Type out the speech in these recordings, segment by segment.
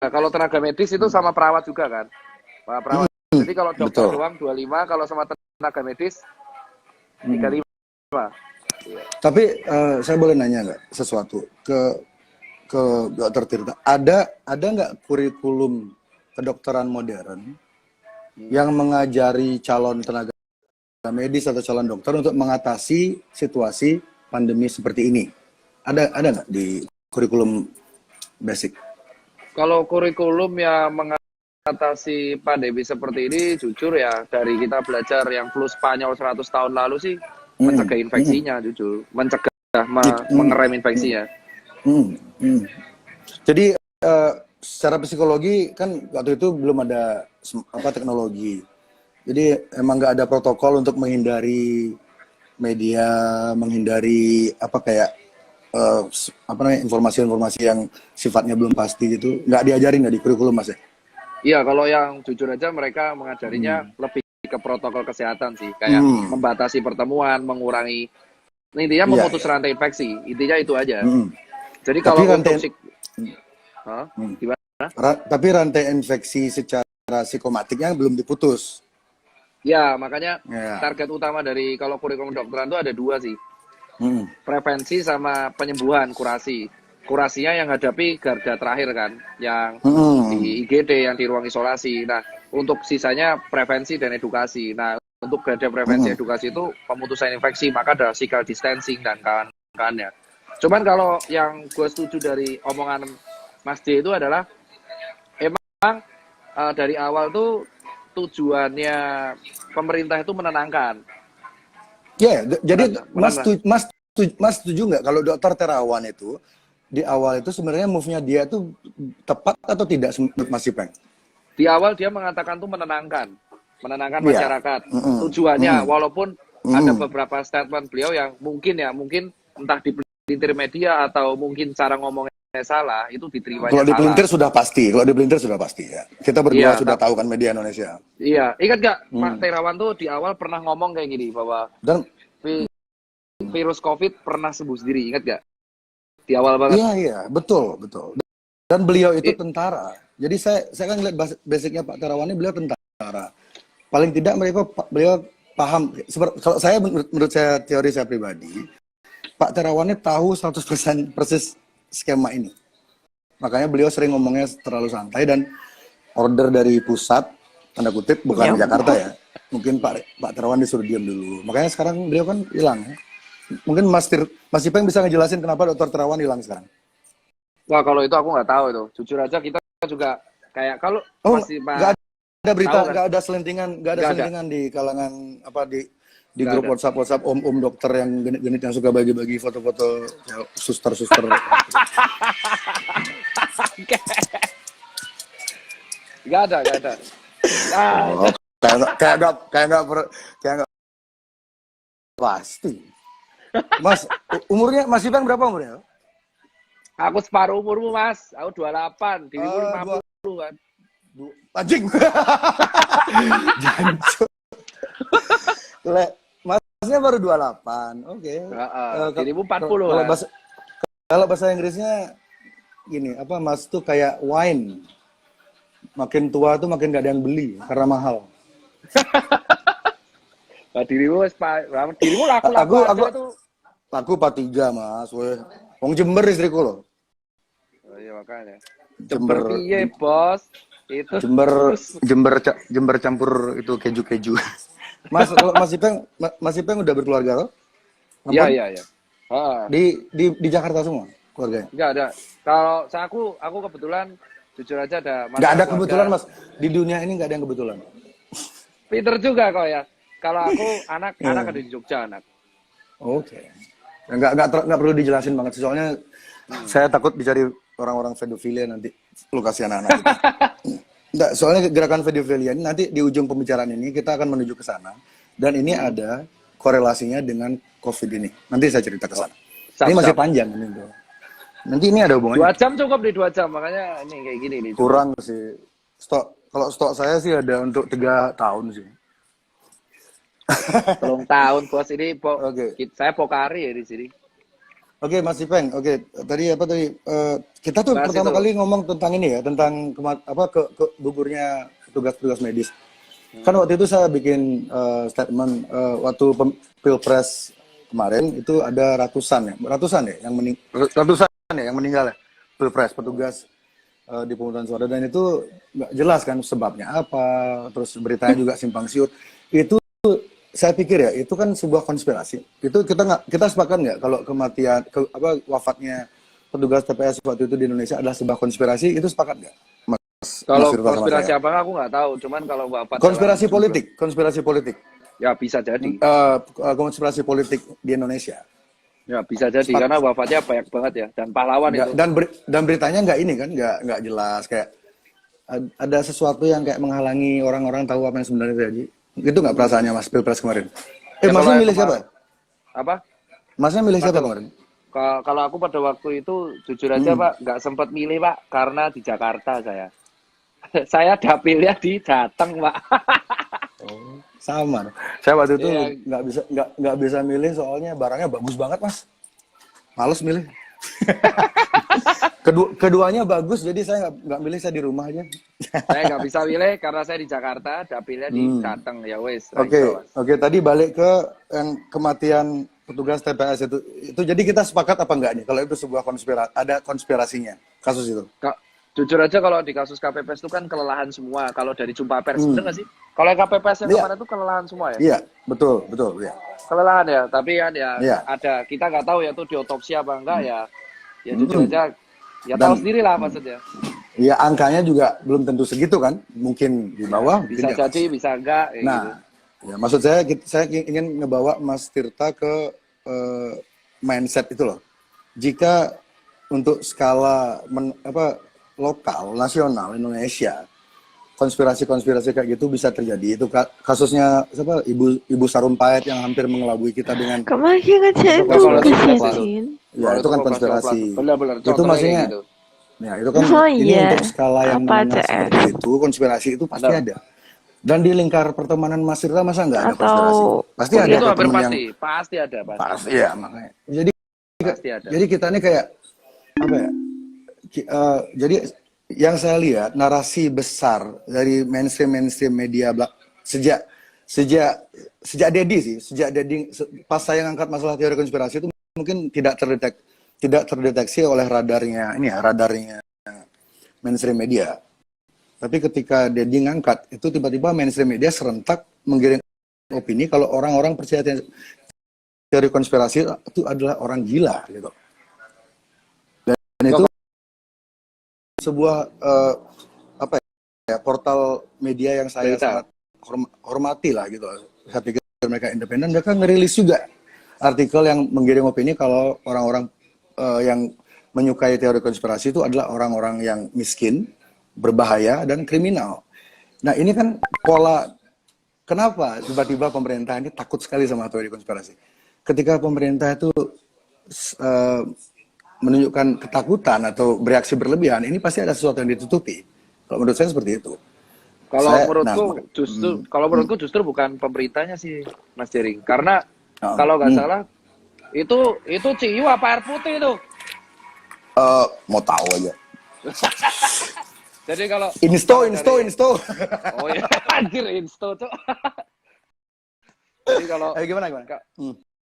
kalau tenaga medis itu sama perawat juga kan. Perawat. Jadi kalau dokter Betul. doang 25, kalau sama tenaga medis 35. Tapi saya boleh nanya nggak sesuatu ke Dokter Tirta? Ada nggak kurikulum kedokteran modern yang mengajari calon tenaga medis atau calon dokter untuk mengatasi situasi pandemi seperti ini? Ada nggak di kurikulum basic? Kalau kurikulum yang mengatasi pandemi seperti ini, jujur ya, dari kita belajar yang flu Spanyol 100 tahun lalu sih, mencegah infeksinya, jujur. Mencegah, mengerem infeksinya. Jadi secara psikologi kan waktu itu belum ada teknologi. Jadi emang nggak ada protokol untuk menghindari media, menghindari informasi-informasi yang sifatnya belum pasti gitu. Nggak diajarin nggak di kurikulum Mas ya? Iya, kalau yang jujur aja mereka mengajarinya lebih ke protokol kesehatan sih, kayak membatasi pertemuan, mengurangi, intinya memutus rantai infeksi, intinya itu aja. Jadi kalau gimana? Tapi rantai infeksi secara psikomatiknya belum diputus. Ya, makanya target utama dari kalau kurikulum kedokteran itu ada 2 sih. Prevensi sama penyembuhan, kurasi. Kurasinya yang hadapi garda terakhir kan, yang di IGD, yang di ruang isolasi. Nah, untuk sisanya prevensi dan edukasi. Nah, untuk garda prevensi edukasi itu pemutusan infeksi, maka ada physical distancing dan kawan-kawannya. Cuman kalau yang gue setuju dari omongan Mas D itu adalah emang dari awal tuh tujuannya pemerintah itu menenangkan. Ya, jadi Mas setuju nggak kalau Dokter Terawan itu di awal itu sebenarnya move-nya dia tuh tepat atau tidak, Mas Ipeng? Di awal dia mengatakan tuh menenangkan masyarakat. Tujuannya, walaupun ada beberapa statement beliau yang mungkin entah dipelintir media atau mungkin cara ngomongnya salah, itu diterimanya kalau salah. Kalau dipelintir sudah pasti ya. Kita berdua sudah tahu kan media Indonesia. Iya, ingat gak Pak Terawan tuh di awal pernah ngomong kayak gini bahwa virus COVID pernah sembuh sendiri, ingat gak? Di awal banget. Iya, betul. Dan beliau itu tentara. Jadi saya kan lihat basicnya Pak Terawan ini, beliau tentara. Paling tidak beliau paham. Kalau saya menurut saya, teori saya pribadi, Pak Terawan ini tahu 100% persis skema ini. Makanya beliau sering ngomongnya terlalu santai dan order dari pusat, tanda kutip, bukan Jakarta ya. Mungkin Pak Terawan disuruh diam dulu. Makanya sekarang beliau kan hilang ya. Mungkin Mas Ipeng bisa ngejelasin kenapa Dokter Terawan hilang sekarang? Wah, kalau itu aku nggak tahu itu. Jujur aja kita juga kayak kalau masih nggak ada berita, nggak kan? ada selentingan di kalangan di grup WhatsApp om dokter yang genit-genit yang suka bagi-bagi foto-foto suster. Nggak ada. Kayak nggak pasti. Mas, Mas Ipeng berapa umurnya? Aku separuh umurmu, Mas. Aku 28, dirimu 50 kan. Anjing. Jancuk. Masnya baru 28. Oke. Dirimu 40. Kalau bahasa Inggrisnya gini, Mas tuh kayak wine. Makin tua tuh makin gak ada yang beli karena mahal. Dirimu laku tuh. Aku 43, Mas. Wong Jember istriku loh. Oh iya makanya. Jember piye, Bos? Itu Jember campur itu keju. Mas Ipeng udah berkeluarga loh? Iya. Di Jakarta semua keluarganya? Enggak ada. Kalau aku kebetulan jujur aja ada. Nggak ada kebetulan, Mas. Di dunia ini nggak ada yang kebetulan. Pinter juga kok ya. Kalau aku anak ada di Jogja anak. Oke. Nggak perlu dijelasin banget. Soalnya saya takut dicari orang-orang pedofilia nanti lokasi anak-anak itu. Nggak, soalnya gerakan pedofilia ini nanti di ujung pembicaraan ini kita akan menuju ke sana. Dan ini ada korelasinya dengan COVID ini. Nanti saya cerita ke sana. Ini masih panjang ini, bro. Nanti ini ada hubungannya. 2 jam cukup nih, 2 jam. Makanya ini kayak gini nih. Kurang sih. Kalau stok saya sih ada untuk 3 tahun sih. 3 tahun, Bos. Ini saya Pokari ya di sini. Oke, Mas Ipeng. Oke, tadi apa tadi? Kita tuh Bahas pertama itu. kali ngomong tentang ini ya, tentang gugurnya petugas-petugas medis. Kan waktu itu saya bikin statement waktu pilpres kemarin itu ada ratusan ya yang meninggal ya, pilpres petugas di pemungutan suara, dan itu nggak jelas kan sebabnya apa, terus beritanya juga simpang siur. Itu saya pikir ya itu kan sebuah konspirasi. Itu kita sepakat nggak kalau wafatnya petugas TPS waktu itu di Indonesia adalah sebuah konspirasi, itu sepakat nggak, Mas Kalau Firza sama konspirasi saya? apa aku nggak tahu, cuman kalau wafat dalam jumlah, Konspirasi politik, ya bisa jadi. konspirasi politik di Indonesia. Ya bisa jadi Sepak, karena wafatnya banyak banget ya, dan pahlawan itu. dan beritanya nggak ini kan, nggak jelas, kayak ada sesuatu yang kayak menghalangi orang-orang tahu apa yang sebenarnya terjadi. Itu nggak perasaannya Mas pilpres kemarin? Ya kalau Masnya yang milih siapa? apa? Masnya milih siapa Waduh, kemarin? kalau aku pada waktu itu jujur aja Hmm. Pak, nggak sempat milih Pak, karena di Jakarta saya. Saya dapilnya di Jateng Pak. Oh, sama. Saya waktu itu Iya, nggak bisa milih soalnya barangnya bagus banget Mas. Males milih. Keduanya bagus, jadi saya nggak milih, saya di rumah aja. saya nggak bisa milih karena saya di Jakarta, dapilnya di Hmm. Jateng ya wes, Oke, oke. Tadi balik ke yang kematian petugas TPS itu. Itu jadi kita sepakat apa enggak nih? Kalau itu sebuah konspirasi, ada konspirasinya kasus itu. Jujur aja kalau di kasus KPPS itu kan kelelahan semua. Kalau dari jumpa pers, Hmm. bener nggak sih? Kalau yang KPPS yang Iya, kemarin itu kelelahan semua ya? iya, betul, betul, ya. Kelelahan ya, tapi kan ya Iya. ada, kita nggak tahu ya tuh diotopsi apa enggak ya. Ya jujur Hmm. aja, ya tahu Dan sendiri lah maksudnya. ya angkanya juga belum tentu segitu kan? Mungkin di bawah, mungkin Bisa di atas. jadi, bisa enggak, kayak Nah, gitu. ya maksud saya ingin ngebawa Mas Tirta ke mindset itu loh. Jika untuk skala lokal, nasional Indonesia, konspirasi-konspirasi kayak gitu bisa terjadi. Itu kasusnya siapa? Ibu Sarumpait yang hampir mengelabui kita dengan 干嘛现在才 Itu kalau 录个 sukses 视 itu. 频？ ya Kalau itu kan kok kelas konspirasi. benar-benar Itu contohnya kayak maksudnya gitu. ya itu kan Oh ini iya, untuk skala yang apa menengah CS? seperti itu, konspirasi itu pasti Benar. ada. Dan di lingkar pertemanan Mas Tirta masa nggak ada konspirasi? Atau Pasti ada Itu kuliah? hampir teman yang pasti, pasti ada, pasti. pasti ya makanya. Pasti ada. Jadi kita ini kayak apa ya? Jadi yang saya lihat narasi besar dari mainstream media sejak Dedi pas saya ngangkat masalah teori konspirasi itu mungkin tidak terdeteksi oleh radarnya mainstream media. Tapi ketika Dedi ngangkat itu tiba-tiba mainstream media serentak menggiring opini kalau orang-orang percaya teori konspirasi itu adalah orang gila gitu. Dan itu sebuah portal media yang saya sangat hormati lah gitu. Saya pikir mereka independen, mereka ngerilis juga artikel yang menggiring opini kalau orang-orang yang menyukai teori konspirasi itu adalah orang-orang yang miskin, berbahaya, dan kriminal. Nah ini kan pola, kenapa tiba-tiba pemerintah ini takut sekali sama teori konspirasi. Ketika pemerintah itu menunjukkan ketakutan atau bereaksi berlebihan, ini pasti ada sesuatu yang ditutupi. Kalau menurut saya seperti itu. Kalau menurutku justru bukan pemerintahnya sih, Mas Jering. Karena kalau nggak salah itu ciu apa air putih itu? Mau tahu aja. Jadi kalau Insto. Oh iya, anjir Insto tuh. Jadi Gimana?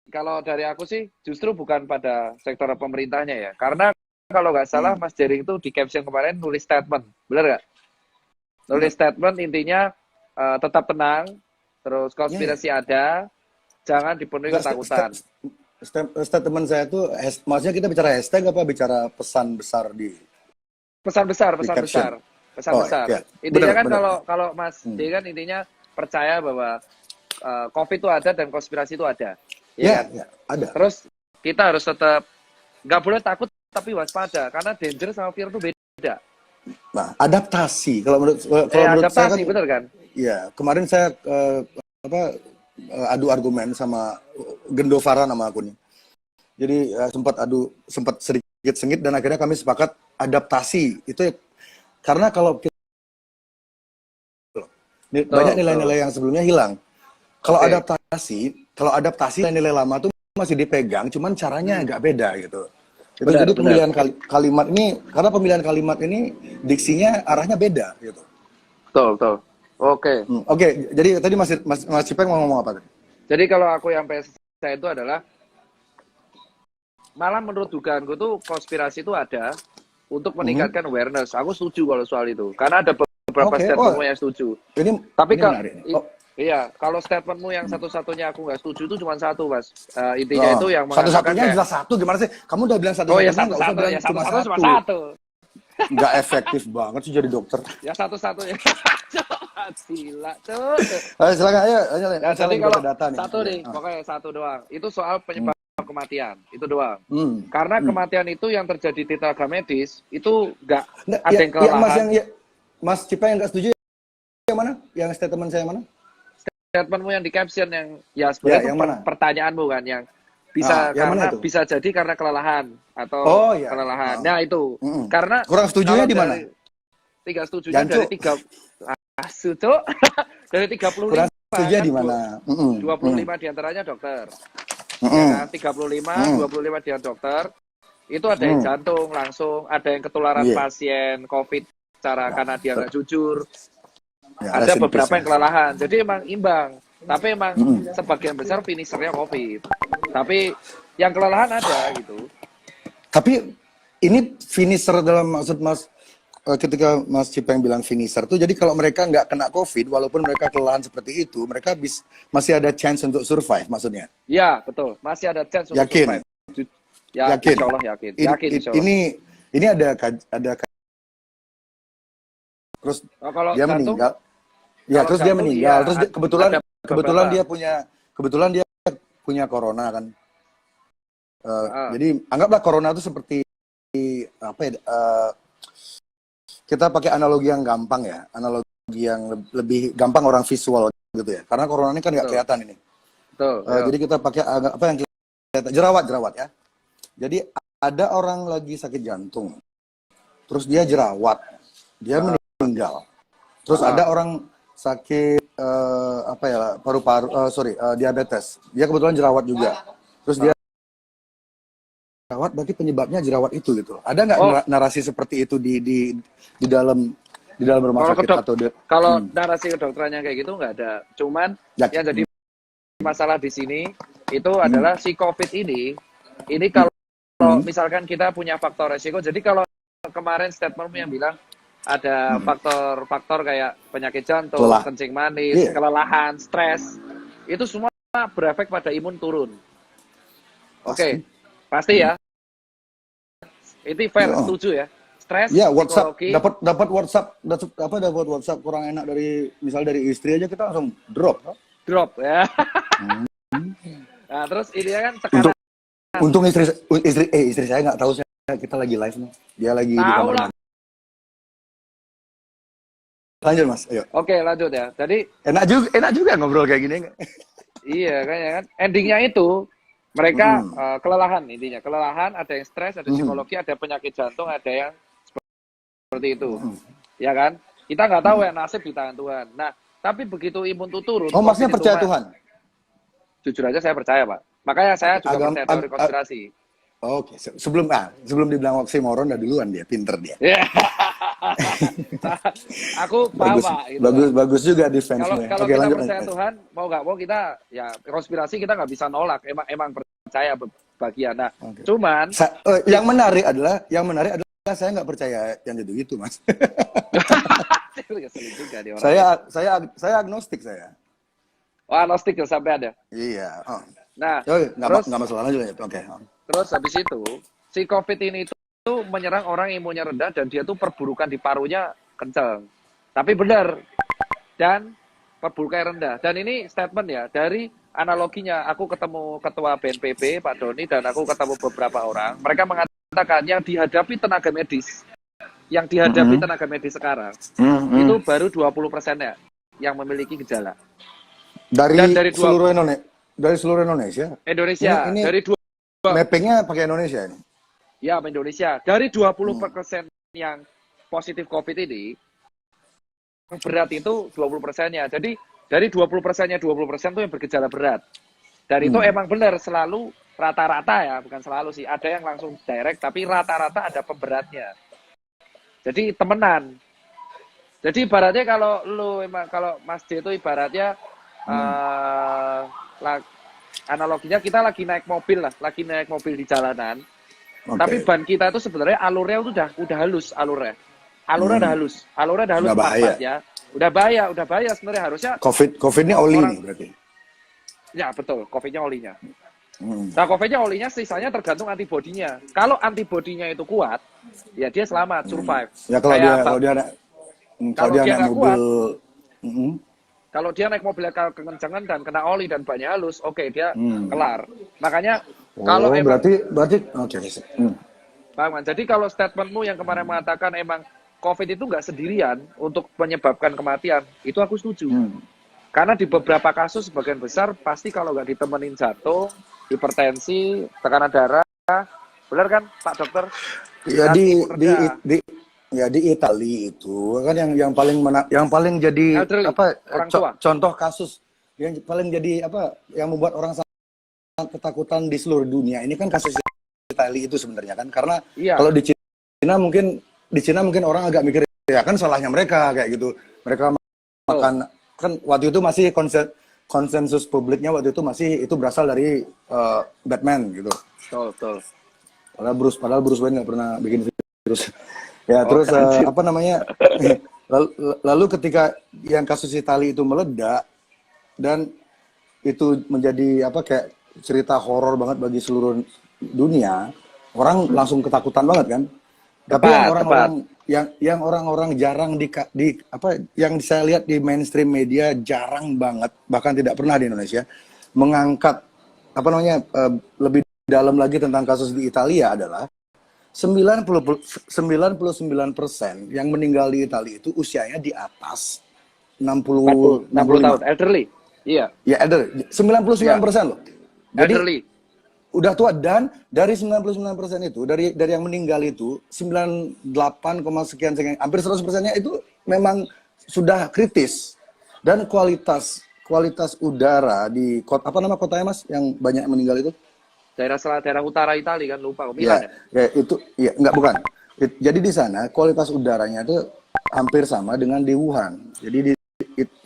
Kalau dari aku sih justru bukan pada sektor pemerintahnya ya. Karena kalau nggak salah Mas Jering itu di caption kemarin nulis statement, benar nggak? Nulis statement intinya tetap tenang, terus konspirasi ada, jangan dipenuhi ketakutan. Statement saya itu, maksudnya kita bicara hashtag apa bicara pesan besar di pesan besar. Ya. Intinya Benar. kalau Mas D kan intinya percaya bahwa COVID itu ada dan konspirasi itu ada. Ya, Kan? ya, ada. Terus kita harus tetap nggak boleh takut tapi waspada karena danger sama fear itu beda. Nah, adaptasi. Kalau menurut Adaptasi, saya kan, bener kan? ya kemarin saya adu argumen sama Gendovara nama akunnya. Jadi sempat sedikit sengit dan akhirnya kami sepakat adaptasi itu karena kalau banyak nilai-nilai yang sebelumnya hilang. Kalau adaptasi nilai-nilai lama tuh masih dipegang, cuman caranya agak beda gitu. Benar, Jadi benar. pemilihan kalimat ini, karena pemilihan kalimat ini diksinya arahnya beda gitu. Betul, betul. Oke. Oke, jadi tadi Mas Cipeng mau ngomong apa tadi? Jadi kalau aku yang saya itu adalah malah menurut dugaanku tuh konspirasi itu ada untuk meningkatkan awareness. Aku setuju kalau soal itu. Karena ada beberapa statementmu yang setuju. Tapi iya, kalau statementmu yang satu-satunya aku nggak setuju itu cuma satu, Mas. Intinya itu yang mengatakan satu-satunya jelas satu. Gimana sih? Kamu udah bilang satu-satunya, nggak usah bilang cuma satu. Nggak efektif banget sih jadi dokter. Ya satu-satunya. Gila, tuh. Silakan, ayo. Ya, jadi kalau data satu nih, pokoknya satu doang. Itu soal penyebab kematian, itu doang. Karena kematian itu yang terjadi di tenaga medis, itu nggak ada yang kelelahan. Mas Cipeng yang nggak setuju yang mana? Yang statement saya mana? Statementmu yang di caption yang ya sebenarnya itu pertanyaanmu kan yang bisa karena bisa jadi karena kelelahan atau kelelahan. Nah itu karena kurang setujunya di mana? Tiga setujunya dari 35 kurang setujunya di mana? 25 diantaranya dokter. Ya kan? 35 diantaranya dokter. Itu ada yang jantung langsung, ada yang ketularan pasien COVID karena dia nggak jujur. Ada beberapa yang kelelahan, jadi emang imbang. Tapi emang sebagian besar finishernya COVID. Tapi yang kelelahan ada gitu. Tapi ini finisher dalam maksud Mas, ketika Mas Cipeng bilang finisher tuh, jadi kalau mereka nggak kena COVID, walaupun mereka kelelahan seperti itu, mereka masih ada chance untuk survive maksudnya? Ya betul, masih ada chance untuk survive. Yakin? Insya Allah yakin. Ini ada terus dia meninggal. Ya, terus dia meninggal. Terus kebetulan dia punya corona kan. Jadi anggaplah corona itu seperti apa ya? Kita pakai analogi yang gampang ya, analogi yang lebih gampang orang visual gitu ya. Karena corona ini kan nggak kelihatan ini. Jadi kita pakai apa yang kelihatan, jerawat ya. Jadi ada orang lagi sakit jantung, terus dia jerawat, dia meninggal. Terus ada orang sakit paru-paru, diabetes. Dia kebetulan jerawat juga. Terus dia jerawat, berarti penyebabnya jerawat itu gitu. Ada nggak narasi seperti itu di dalam rumah sakit atau kalau narasi kedokterannya kayak gitu nggak ada. Cuman yang jadi masalah di sini itu adalah si COVID ini kalau misalkan kita punya faktor resiko. Jadi kalau kemarin statementmu yang bilang ada faktor-faktor kayak penyakit jantung, kencing manis, kelelahan, stres, itu semua berefek pada imun turun. Oke, pasti ya. Itu fair, setuju ya. Stres, psikologi. Dapat WhatsApp kurang enak dari istri aja kita langsung drop ya. Nah, terus ini kan sekarang untung istri saya nggak tahu kita lagi live nih. Dia lagi di kamar. Lanjut Mas, ayo. Oke, lanjut ya. Jadi enak juga ngobrol kayak gini. Iya, kayaknya kan. Endingnya itu mereka kelelahan intinya. Kelelahan, ada yang stres, ada psikologi, ada penyakit jantung, ada yang seperti itu. Ya kan? Kita nggak tahu ya, nasib di tangan Tuhan. Nah, tapi begitu imun itu turun. Oh, maksudnya percaya Tuhan? Jujur aja saya percaya, Pak. Makanya saya juga percaya teori konspirasi. Oke, sebelum dibilang oksimoron udah duluan dia, pinter dia. Aku paham, Pak. Gitu bagus juga defense-nya. Kalau kita percaya Tuhan, mau nggak mau kita, ya konspirasi kita nggak bisa nolak. Emang percaya bagian. Nah, cuman yang menarik adalah saya nggak percaya yang gitu, Mas. saya agnostik saya. Oh, agnostik sampai ada. Iya. Nah, nggak masalah aja ya. Oke. Terus habis itu, si COVID ini itu menyerang orang imunnya rendah dan dia tuh perburukan di parunya kencang. Tapi benar. Dan perburukan rendah. Dan ini statement ya, dari analoginya aku ketemu ketua BNPB, Pak Doni, dan aku ketemu beberapa orang. Mereka mengatakan yang dihadapi tenaga medis, tenaga medis sekarang, itu baru 20%-nya yang memiliki gejala. Dari seluruh Indonesia? Dari seluruh Indonesia? Ini dari mappingnya pakai Indonesia ini? Ya, Indonesia. Dari 20% yang positif COVID ini, berat itu 20%-nya. Jadi, dari 20%-nya 20% itu yang bergejala berat. Dan itu emang benar, selalu rata-rata ya, bukan selalu sih, ada yang langsung direct, tapi rata-rata ada pemberatnya. Jadi temenan. Jadi ibaratnya kalau kalau Mas D itu ibaratnya analoginya kita lagi naik mobil di jalanan. Tapi ban kita itu sebenarnya alurnya udah halus alurnya. Alurnya udah pas ya. Udah bahaya sebenarnya harusnya. COVID ini oli nih berarti. Ya betul, COVID-nya olinya. Nah, COVID-nya olinya sisanya tergantung antibodinya. Kalau antibodinya itu kuat, ya dia selamat, survive. Ya kalau dia naik mobil, kalau dia naik mobil kekencangan dan kena oli dan bannya halus, oke, dia kelar. Makanya kalau berarti oke. Bang, jadi kalau statementmu yang kemarin mengatakan emang COVID itu nggak sendirian untuk menyebabkan kematian, itu aku setuju. Karena di beberapa kasus sebagian besar pasti kalau nggak ditemenin jatuh, hipertensi, tekanan darah, benar kan Pak Dokter? Ya di Italia itu kan yang paling jadi contoh kasus yang paling jadi yang membuat orang sangat ketakutan di seluruh dunia ini kan kasus Italia itu sebenarnya kan karena kalau di Cina mungkin orang agak mikir ya kan salahnya mereka kayak gitu, mereka makan kan waktu itu masih konsensus publiknya waktu itu masih itu berasal dari Batman gitu. Betul. Padahal Bruce Wayne nggak pernah bikin virus. Ya terus lalu ketika yang kasus Italia itu meledak dan itu menjadi kayak cerita horor banget bagi seluruh dunia, orang langsung ketakutan banget kan. Tapi yang orang-orang jarang yang saya lihat di mainstream media jarang banget, bahkan tidak pernah di Indonesia mengangkat lebih dalam lagi tentang kasus di Italia adalah 99% yang meninggal di Italia itu usianya di atas 60 tahun, elderly. Iya. Ya, elderly. 99% loh. Jadi elderly. Udah tua, dan dari 99% itu dari yang meninggal itu 98, sekian hampir 100%-nya itu memang sudah kritis. Dan kualitas udara di kotanya Mas yang banyak meninggal itu? Daerah utara Italia kan, lupa Milan bukan. Jadi di sana kualitas udaranya itu hampir sama dengan di Wuhan. Jadi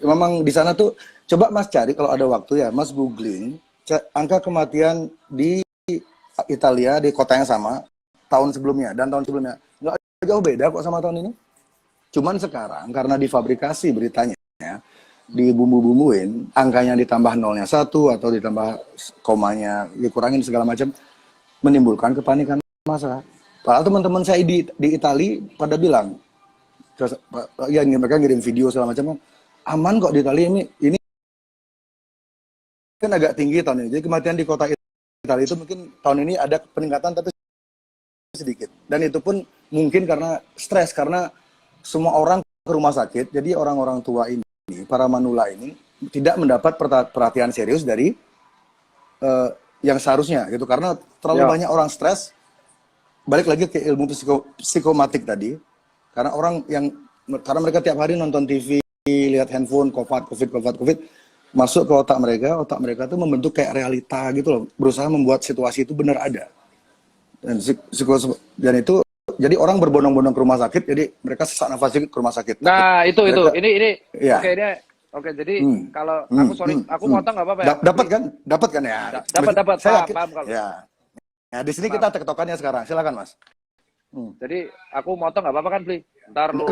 memang di sana tuh coba Mas cari kalau ada waktu ya, Mas googling angka kematian di Italia di kota yang sama tahun sebelumnya dan tahun sebelumnya nggak jauh beda kok sama tahun ini. Cuman sekarang karena difabrikasi beritanya, dibumbu-bumbuin, angkanya ditambah nolnya 1 atau ditambah komanya dikurangin segala macam, menimbulkan kepanikan massa. Padahal teman-teman saya di Italia pada bilang, ya mereka ngirim video segala macam, aman kok di Italia ini kan agak tinggi tahun ini. Jadi kematian di kota Italia itu mungkin tahun ini ada peningkatan tapi sedikit. Dan itu pun mungkin karena stres, karena semua orang ke rumah sakit. Jadi orang-orang tua ini, para manula ini tidak mendapat perhatian serius dari yang seharusnya gitu. Karena terlalu banyak orang stres. Balik lagi ke ilmu psikomatik tadi. Karena karena mereka tiap hari nonton TV, lihat handphone, COVID, masuk ke otak mereka tuh membentuk kayak realita gitu loh, berusaha membuat situasi itu benar ada. Dan itu jadi orang berbondong-bondong ke rumah sakit, jadi mereka sesak nafas ke rumah sakit. Nah, itu ini ya. Oke, jadi kalau aku motong nggak apa-apa ya? Dapat kan ya? Dapat. Paham kalau. Ya. Nah, di sini kita tektokannya sekarang. Silakan, Mas. Jadi aku motong nggak apa-apa kan, Bli? Ntar lu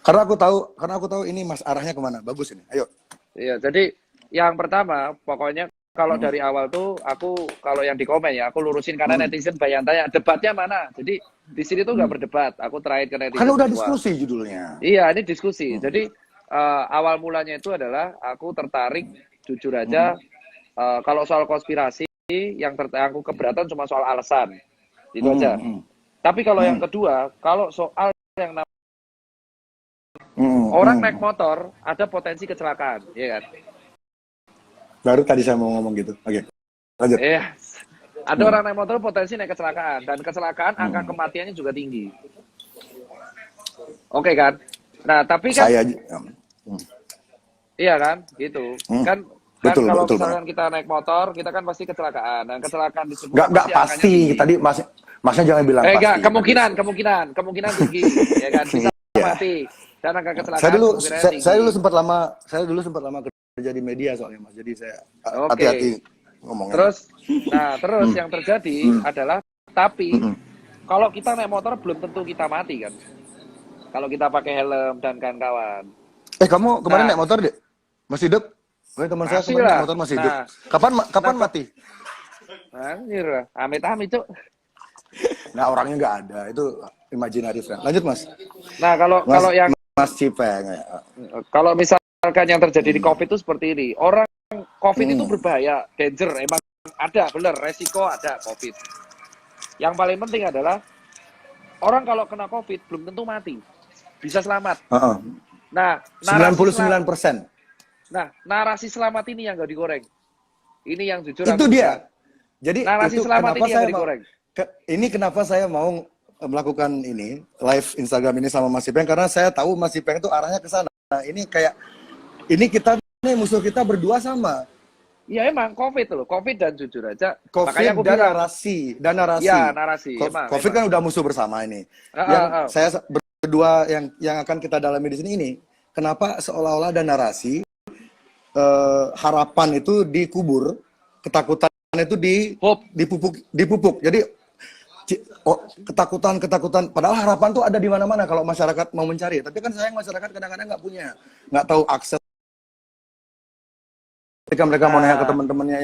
karena aku tahu ini Mas arahnya kemana. Bagus ini. Ayo. Iya, jadi yang pertama pokoknya kalau dari awal tuh aku kalau yang di komen ya aku lurusin karena netizen banyak tanya debatnya mana. Jadi di sini tuh nggak berdebat. Aku terakhir ke netizen. Kan udah diskusi judulnya. Iya, ini diskusi. Jadi awal mulanya itu adalah aku tertarik jujur aja kalau soal konspirasi yang aku keberatan cuma soal alasan. Itu aja. Tapi kalau yang kedua, kalau soal yang orang naik motor ada potensi kecelakaan, ya kan? Baru tadi saya mau ngomong gitu. Oke. Lanjut. Ada orang naik motor potensi naik kecelakaan dan kecelakaan angka kematiannya juga tinggi. Oke kan? Nah, tapi kan iya kan? Gitu. Kan Kan Betul, kalau betul misalkan banget. kita naik motor, kita kan pasti kecelakaan. Dan kecelakaan Nggak disebutkan nggak pasti angkanya pasti. tinggi. Tadi masnya jangan bilang Enggak, pasti. Tadi kemungkinan tinggi, ya kan? Bisa ya. mati. Dan angka kecelakaan kemungkinannya tinggi. Saya dulu sempat lama kerja di media soalnya Mas. Jadi saya Oke. hati-hati ngomongnya. Terus Hmm, yang terjadi hmm, adalah, tapi hmm. kalau kita naik motor belum tentu kita mati kan. Kalau kita pakai helm dan kawan-kawan. Kamu kemarin Nah, naik motor deh? Masih hidup? Teman saya masih kemarin naik lah. motor masih hidup. Nah, Kapan mati? anjir, amit-amit cuk. Nah, orangnya nggak ada. Itu imaginary friend. Lanjut, Mas. Nah, kalau Mas, kalau yang Mas Cipeng. Ya. kalau misalkan yang terjadi di COVID itu seperti ini. Orang COVID itu Hmm. berbahaya, danger, emang ada, bener, resiko ada COVID. Yang paling penting adalah orang kalau kena COVID belum tentu mati, bisa selamat. Nah, 99%. narasi selamat ini yang nggak digoreng. Ini yang jujur Itu aku dia. bilang. Jadi Narasi itu selamat kenapa ini yang saya nggak digoreng. ini kenapa saya mau melakukan ini live Instagram ini sama Mas Ipeng, karena saya tahu Mas Ipeng itu arahnya ke sana. Nah, ini kayak ini kita nih musuh kita berdua sama. Iya emang COVID loh, COVID dan jujur aja. Makanya COVID aku dan bilang, narasi. ya narasi, COVID kan udah musuh bersama ini. Yang emang. saya berdua yang akan kita dalami di sini ini, kenapa seolah-olah ada narasi harapan itu dikubur, ketakutan itu dipupuk. Jadi ketakutan, padahal harapan tuh ada di mana-mana kalau masyarakat mau mencari. Tapi kan sayang masyarakat kadang-kadang nggak tahu akses. Ketika mereka mau nanya ke teman-temannya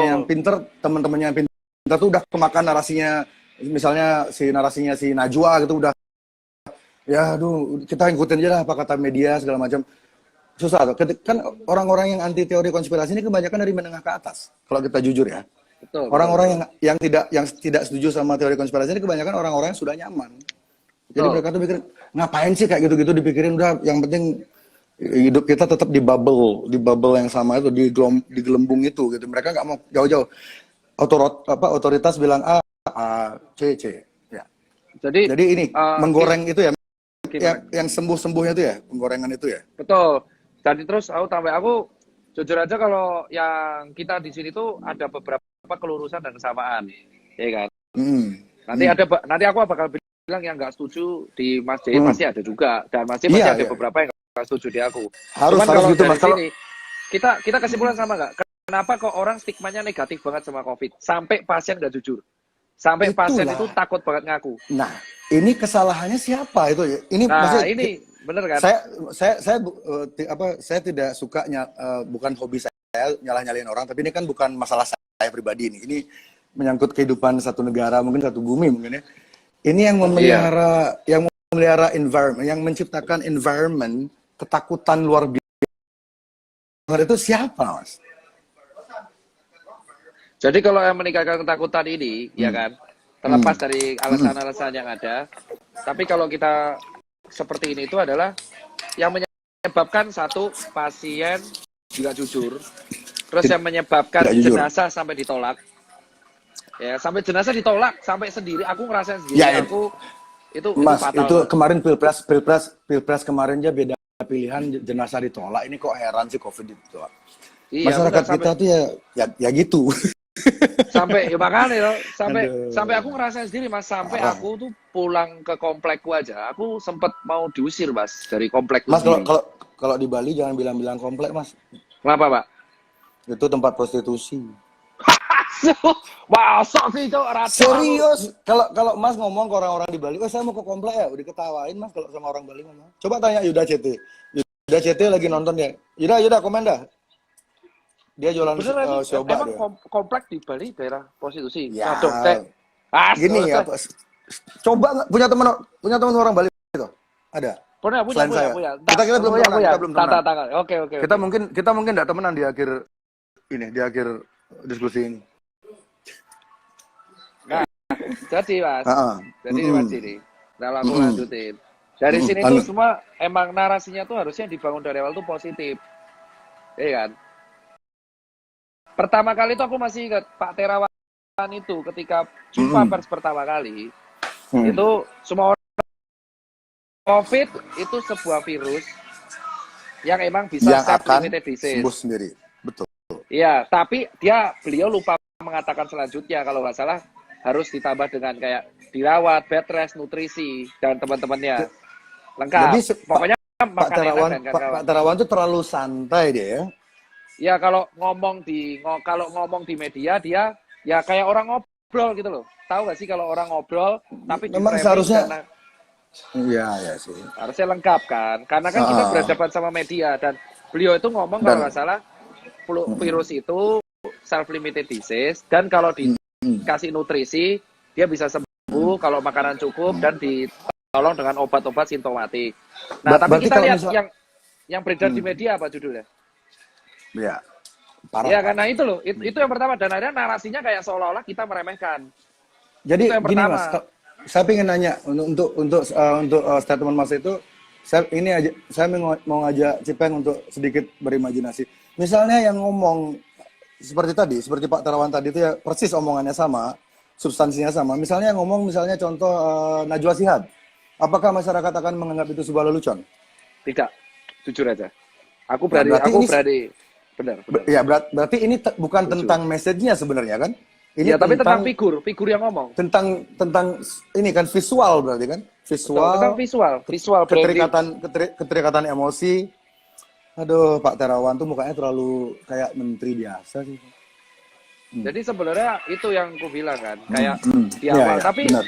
yang pinter, teman-temannya yang pinter tuh udah kemakan narasinya, misalnya narasinya si Najwa gitu udah, ya aduh kita ikutin aja lah apa kata media segala macam. Susah tuh. Kan orang-orang yang anti teori konspirasi ini kebanyakan dari menengah ke atas. Kalau kita jujur ya. Orang-orang yang tidak setuju sama teori konspirasi ini kebanyakan orang-orang yang sudah nyaman. Jadi mereka tuh mikir, ngapain sih kayak gitu-gitu dipikirin, udah yang penting hidup kita tetap di bubble yang sama itu, di gelembung itu gitu. Mereka nggak mau jauh-jauh. Otoritas bilang A, C. Ya. Jadi ini menggoreng itu ya, yang sembuh-sembuhnya itu ya, penggorengan itu ya. Betul. Jadi terus aku jujur aja kalau yang kita di sini tuh ada beberapa kelurusan dan kesamaan, ya kan. Nanti aku bakal bilang yang nggak setuju di Mas J pasti ada juga, dan Mas J pasti ada beberapa yang nggak setuju di aku. Cuman kalau gitu, dari Mas, sini kita kesimpulan sama nggak? Kenapa kok orang stigmanya negatif banget sama COVID sampai pasien nggak jujur, sampai pasien itu takut banget ngaku. Nah, ini kesalahannya siapa itu? Ini ini bener kan? Saya tidak suka bukan hobi saya nyalah-nyalain orang, tapi ini kan bukan masalah saya pribadi ini. Ini menyangkut kehidupan satu negara, mungkin satu bumi mungkin ya. Ini yang memelihara environment, yang menciptakan environment ketakutan luar biasa itu siapa, Mas? Jadi kalau yang meningkatkan ketakutan ini, ya kan, terlepas dari alasan-alasan yang ada, tapi kalau kita seperti ini itu adalah yang menyebabkan satu pasien juga jujur, terus yang menyebabkan jenazah sampai ditolak, ya sampai jenazah ditolak, sampai sendiri, aku ngerasain sendiri, itu Mas, fatal. Itu kemarin pilpres kemarin aja beda pilihan, jenazah ditolak, ini kok heran sih COVID ditolak. Iya, masyarakat kita tuh ya gitu. Sampai ya makanya sampai aku ngerasain sendiri, Mas, sampai aku tuh pulang ke komplekku aja aku sempet mau diusir, Mas, dari komplekku. Mas, kalau di Bali jangan bilang komplek, Mas. Kenapa, Pak? Itu tempat prostitusi. Wah, sok sih itu serius. Kalau Mas ngomong ke orang-orang di Bali, saya mau ke komplek ya, udah ketawain, Mas, kalau sama orang Bali ngomong. Coba tanya Yuda CT lagi nonton ya. Yuda komen dah. Dia jualan Emang komplek di Bali daerah prostitusi. Ya. Gini ya, coba punya teman orang Bali itu? Ada? Punya. Kita belum temenan. Oke. Kita mungkin enggak temenan di akhir diskusi ini. Nah, jadi Mas. Jadi Mas ini. Nah, aku lanjutin. Dari sini tuh semua emang narasinya tuh harusnya dibangun dari awal tuh positif. Iya kan? Pertama kali itu aku masih ingat Pak Terawan itu ketika jumpa pers pertama kali, itu semua orang COVID itu sebuah virus yang emang bisa self-limited disease. Sembuh sendiri. betul. Iya, tapi beliau lupa mengatakan selanjutnya kalau nggak salah harus ditambah dengan kayak dirawat, bed rest, nutrisi dan teman-temannya lengkap. Jadi Pokoknya Pak makan Terawan, enak dan kawan-kawan. Pak Terawan tuh terlalu santai dia ya. Ya kalau ngomong di media dia ya kayak orang ngobrol gitu loh. Tahu nggak sih kalau orang ngobrol tapi Memang di-framing seharusnya karena iya ya sih. harusnya lengkap kan. Karena kan kita berhadapan sama media dan beliau itu ngomong kalau nggak salah virus itu self-limited disease dan kalau dikasih nutrisi dia bisa sembuh kalau makanan cukup dan ditolong dengan obat-obat simptomatik. Nah, tapi kita lihat yang beredar di media apa judulnya? Ya, parah. Ya, karena itu loh, itu yang pertama dan akhirnya narasinya kayak seolah-olah kita meremehkan. Jadi gini Mas, saya ingin nanya untuk statement Mas itu, saya mau ngajak Cipeng untuk sedikit berimajinasi. Misalnya yang ngomong seperti tadi, seperti Pak Terawan tadi itu ya persis omongannya sama, substansinya sama. Misalnya ngomong contoh Najwa Shihab, apakah masyarakat akan menganggap itu sebuah lelucon? Tidak, jujur aja. Aku berani. Benar. Ya berarti ini bukan tentang message-nya sebenarnya kan? Ini ya, tapi tentang figur yang ngomong. Tentang ini kan visual berarti kan? Tentang visual keterikatan emosi. Aduh, Pak Terawan tuh mukanya terlalu kayak menteri biasa sih. Jadi sebenarnya itu yang aku bilang kan, kayak di awal. Ya, tapi benar.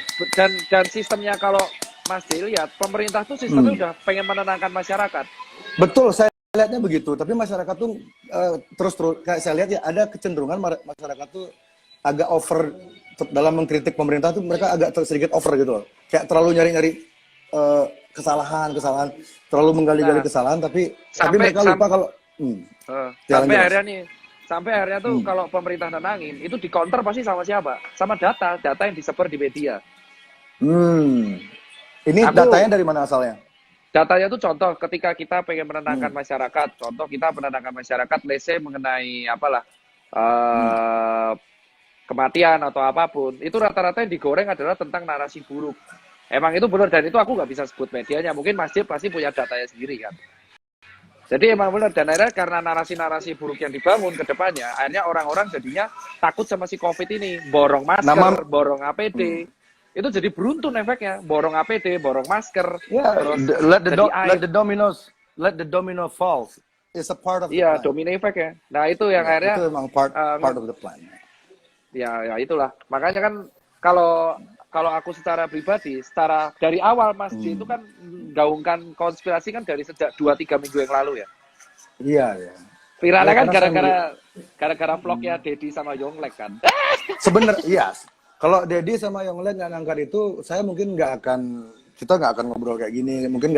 dan sistemnya kalau Mas Dil lihat, pemerintah tuh sistemnya udah pengen menenangkan masyarakat. Betul, saya lihatnya begitu. Tapi masyarakat tuh terus kayak saya lihat ya ada kecenderungan masyarakat tuh agak over dalam mengkritik pemerintah tuh mereka agak sedikit over gitu loh. Kayak terlalu nyari-nyari kesalahan, terlalu menggali-gali kesalahan tapi mereka lupa kalau sampai akhirnya tuh kalau pemerintah nenangin itu di counter pasti sama siapa? Sama data yang disebar di media. Ini datanya dari mana asalnya? Datanya tuh contoh ketika kita pengen menenangkan masyarakat, let's say mengenai kematian atau apapun, itu rata-rata yang digoreng adalah tentang narasi buruk. Emang itu benar dan itu aku nggak bisa sebut medianya, mungkin Mas Jip pasti punya datanya sendiri kan. Jadi emang benar dan akhirnya karena narasi-narasi buruk yang dibangun ke depannya, akhirnya orang-orang jadinya takut sama si COVID ini, borong masker, borong APD. Itu jadi beruntun efeknya, borong APD, borong masker. Terus let the domino falls. It's a part of the plan. Domino effect ya. Nah itu yang akhirnya itu memang part of the plan. Ya itulah. Makanya kan kalau aku secara pribadi, dari awal Mas J itu kan gaungkan konspirasi kan dari sejak 2-3 minggu yang lalu ya. Iya. Viralnya kan gara-gara vlognya Dedi sama Yonglek kan. Sebenarnya iya. Kalau Dedi sama Yonglek nggak ngangkat itu, kita nggak akan ngobrol kayak gini. Mungkin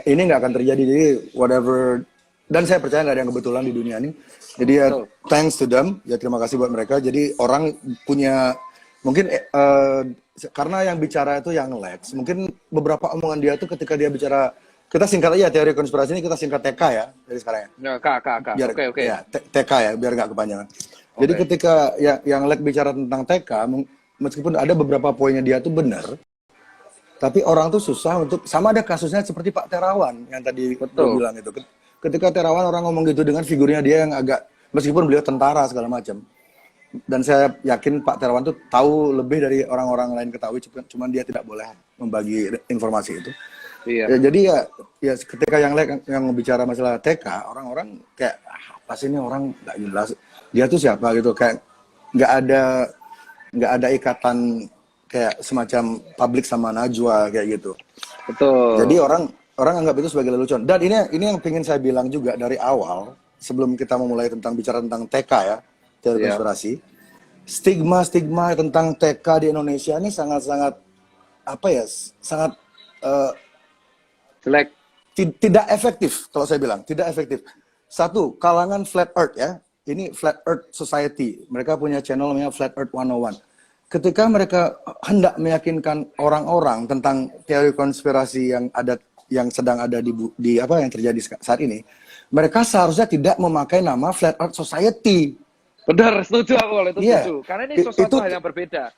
ini nggak akan terjadi. Jadi whatever. Dan saya percaya nggak ada yang kebetulan di dunia ini. Jadi ya thanks to them. Ya terima kasih buat mereka. Jadi orang punya mungkin karena yang bicara itu yang Lex. Mungkin beberapa omongan dia tuh ketika dia bicara, kita singkat aja teori konspirasi ini kita singkat TK ya dari sekarang ya. Oke. Ya, TK ya biar nggak kepanjangan. Jadi ketika yang Lex bicara tentang TK, meskipun ada beberapa poinnya dia tuh benar, tapi orang tuh susah untuk sama ada kasusnya seperti Pak Terawan yang tadi gue bilang itu. Ketika Terawan orang ngomong gitu dengan figurnya dia yang agak meskipun beliau tentara segala macam. Dan saya yakin Pak Terawan tuh tahu lebih dari orang-orang lain ketahui, cuman dia tidak boleh membagi informasi itu. Iya. Jadi ya ketika yang bicara masalah TK, orang-orang kayak apa sih ini orang nggak jelas. Dia tuh siapa gitu, kayak nggak ada ikatan kayak semacam publik sama Najwa kayak gitu. Betul. Jadi orang anggap itu sebagai lelucon. Dan ini yang pengen saya bilang juga dari awal sebelum kita memulai bicara tentang TK ya, teori konspirasi. Stigma tentang TK di Indonesia ini sangat sangat jelek. Tidak efektif kalau saya bilang, tidak efektif. Satu, kalangan Flat Earth ya. Ini Flat Earth Society. Mereka punya channel namanya Flat Earth 101. Ketika mereka hendak meyakinkan orang-orang tentang teori konspirasi yang sedang ada di apa yang terjadi saat ini, mereka seharusnya tidak memakai nama Flat Earth Society. Benar, setuju aku kalau itu setuju. Karena ini sesuatu hal yang berbeda.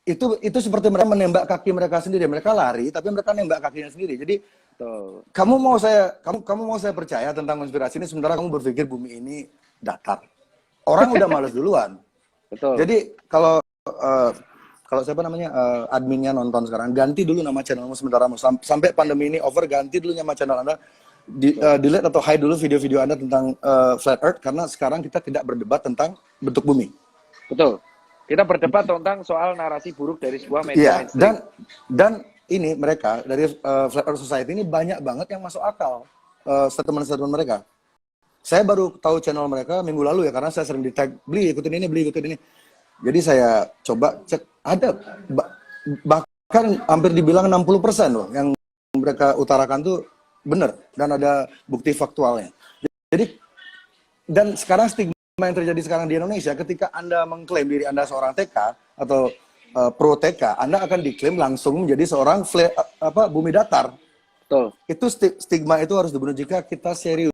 Itu seperti mereka menembak kaki mereka sendiri. Mereka lari, tapi mereka nembak kakinya sendiri. Jadi Kamu mau saya percaya tentang konspirasi ini sementara kamu berpikir bumi ini datar. Orang udah males duluan. Betul. Jadi kalau siapa namanya adminnya nonton sekarang, ganti dulu nama channelmu sementara sampai pandemi ini over, ganti dulu nama channel Anda, delete atau hide dulu video-video Anda tentang flat earth, karena sekarang kita tidak berdebat tentang bentuk bumi. Betul. Kita berdebat tentang soal narasi buruk dari sebuah media. Iya, dan ini mereka dari Flat Earth Society ini banyak banget yang masuk akal statement-statement mereka. Saya baru tahu channel mereka minggu lalu ya, karena saya sering di-tag, beli ikutin ini. Jadi saya coba cek, ada bahkan hampir dibilang 60% loh yang mereka utarakan tuh benar dan ada bukti faktualnya. Jadi dan sekarang stigma yang terjadi sekarang di Indonesia, ketika Anda mengklaim diri Anda seorang TK atau pro TK, Anda akan diklaim langsung menjadi seorang bumi datar. Betul. Itu stigma itu harus dibunuh jika kita serius.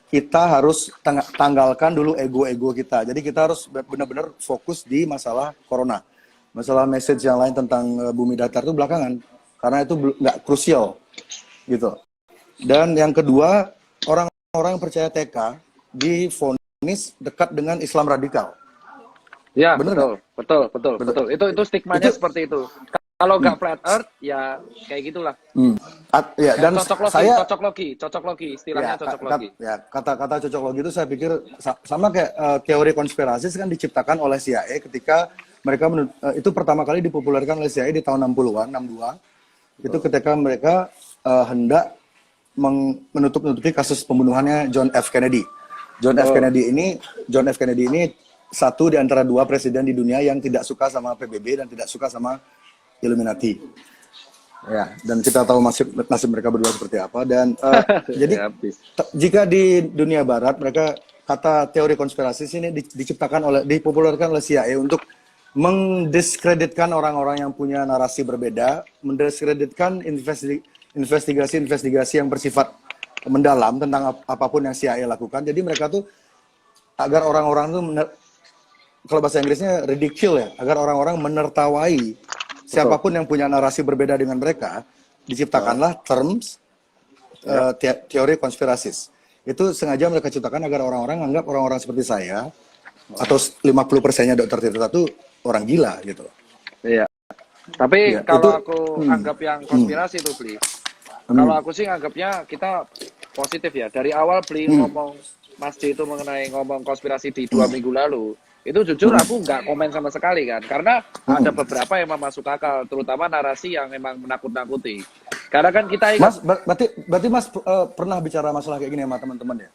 Kita harus tanggalkan dulu ego-ego kita. Jadi kita harus benar-benar fokus di masalah corona. Masalah message yang lain tentang bumi datar itu belakangan. Karena itu nggak krusial. Gitu. Dan yang kedua, orang-orang yang percaya TK divonis dekat dengan Islam radikal. Ya, betul. Itu stigmanya seperti itu. Kalau nggak flat earth, ya kayak gitulah. Ya, dan cocok logi, istilahnya ya, cocok logi. Kata-kata cocok logi itu saya pikir sama kayak teori konspirasi kan diciptakan oleh CIA ketika mereka itu pertama kali dipopulerkan oleh CIA di tahun 60-an, 62. Itu ketika mereka hendak menutup-nutupi kasus pembunuhannya John F. Kennedy. John F. Kennedy ini satu di antara dua presiden di dunia yang tidak suka sama PBB dan tidak suka sama Illuminati. Ya, dan kita tahu nasib mereka berdua seperti apa. Dan jadi jika di dunia Barat mereka kata teori konspirasi ini dipopulerkan oleh CIA untuk mendiskreditkan orang-orang yang punya narasi berbeda, mendiskreditkan investigasi yang bersifat mendalam tentang apapun yang CIA lakukan. Jadi mereka tuh agar orang-orang tuh kalau bahasa Inggrisnya ridicule ya, agar orang-orang menertawai siapapun yang punya narasi berbeda dengan mereka, diciptakanlah terms teori konspirasis. Itu sengaja mereka ciptakan agar orang-orang anggap orang-orang seperti saya atau 50%-nya Dr. Tirta itu orang gila gitu. Iya. Tapi kalau aku anggap yang konspirasi itu, Bli. Kalau aku sih anggapnya kita positif ya. Dari awal Bli ngomong Mas J itu mengenai ngomong konspirasi di 2 minggu lalu, itu jujur aku nggak komen sama sekali kan, karena ada beberapa yang masuk akal, terutama narasi yang memang menakut-nakuti. Karena kan kita ingat, Mas, berarti Mas pernah bicara masalah kayak gini sama teman-teman ya?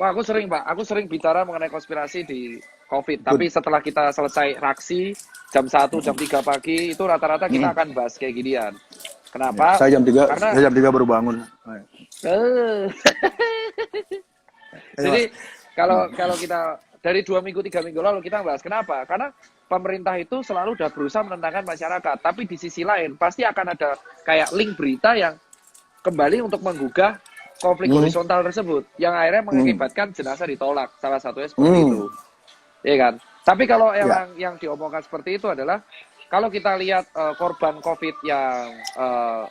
Wah, aku sering bicara mengenai konspirasi di COVID. Tapi setelah kita selesai raksi jam 1, jam 3 pagi, itu rata-rata kita akan bahas kayak ginian. Kenapa? Ya, saya jam 3 baru bangun. Jadi kalau kita dari 2 minggu 3 minggu lalu kita bahas kenapa? Karena pemerintah itu selalu udah berusaha menenangkan masyarakat, tapi di sisi lain pasti akan ada kayak link berita yang kembali untuk menggugah konflik horizontal tersebut, yang akhirnya mengakibatkan jenazah ditolak. Salah satunya seperti itu, ya kan? Tapi kalau yang diomongkan seperti itu adalah kalau kita lihat korban COVID yang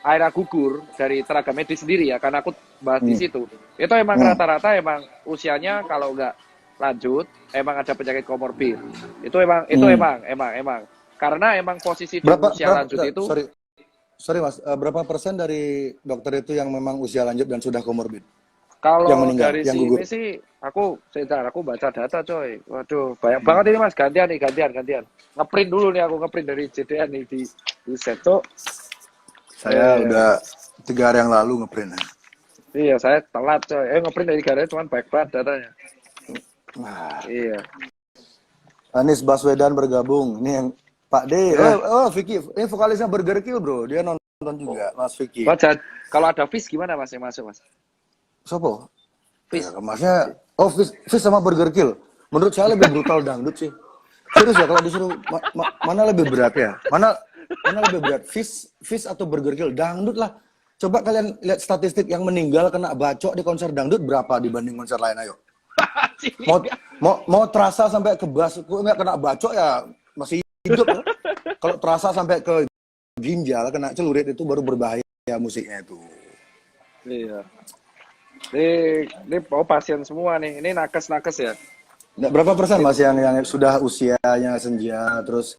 akhirnya gugur dari tenaga medis sendiri ya, karena aku bahas di situ, itu emang rata-rata emang usianya kalau nggak lanjut emang ada penyakit komorbid. Itu emang karena emang posisi di usia lanjut itu. Sorry Mas, berapa persen dari dokter itu yang memang usia lanjut dan sudah komorbid? Kalau yang meninggal, dari yang sini gugur? sih, aku baca data coy. Waduh, banyak banget ini Mas. Gantian. Ngeprint dulu nih, aku ngeprint dari JDN nih di set tuh. Saya udah 3 hari yang lalu ngeprint. Iya, saya telat coy. Ngeprint dari 3 hari cuman baik banget datanya. Iya. Anies Baswedan bergabung. Ini yang Pak D. Vicky. Ini vokalisnya Burger Kill, bro. Dia nonton juga, Mas Vicky. Kalau ada Fish gimana Mas yang masuk, Mas? Sopo? Fish. Ya, Masnya, Fish sama Burger Kill. Menurut saya lebih brutal dangdut sih. Serius ya, kalau disuruh mana lebih berat ya? Mana lebih berat? Fish atau Burger Kill? Dangdut lah. Coba kalian lihat statistik yang meninggal kena bacok di konser dangdut berapa dibanding konser lain, ayo. Mau terasa sampai ke nggak kena bacok ya masih hidup ya. Kalau terasa sampai ke ginjal kena celurit itu baru berbahaya musiknya itu. Iya. Ini pasien semua nih. Ini nakes ya. Nah, berapa persen Mas yang sudah usianya senja terus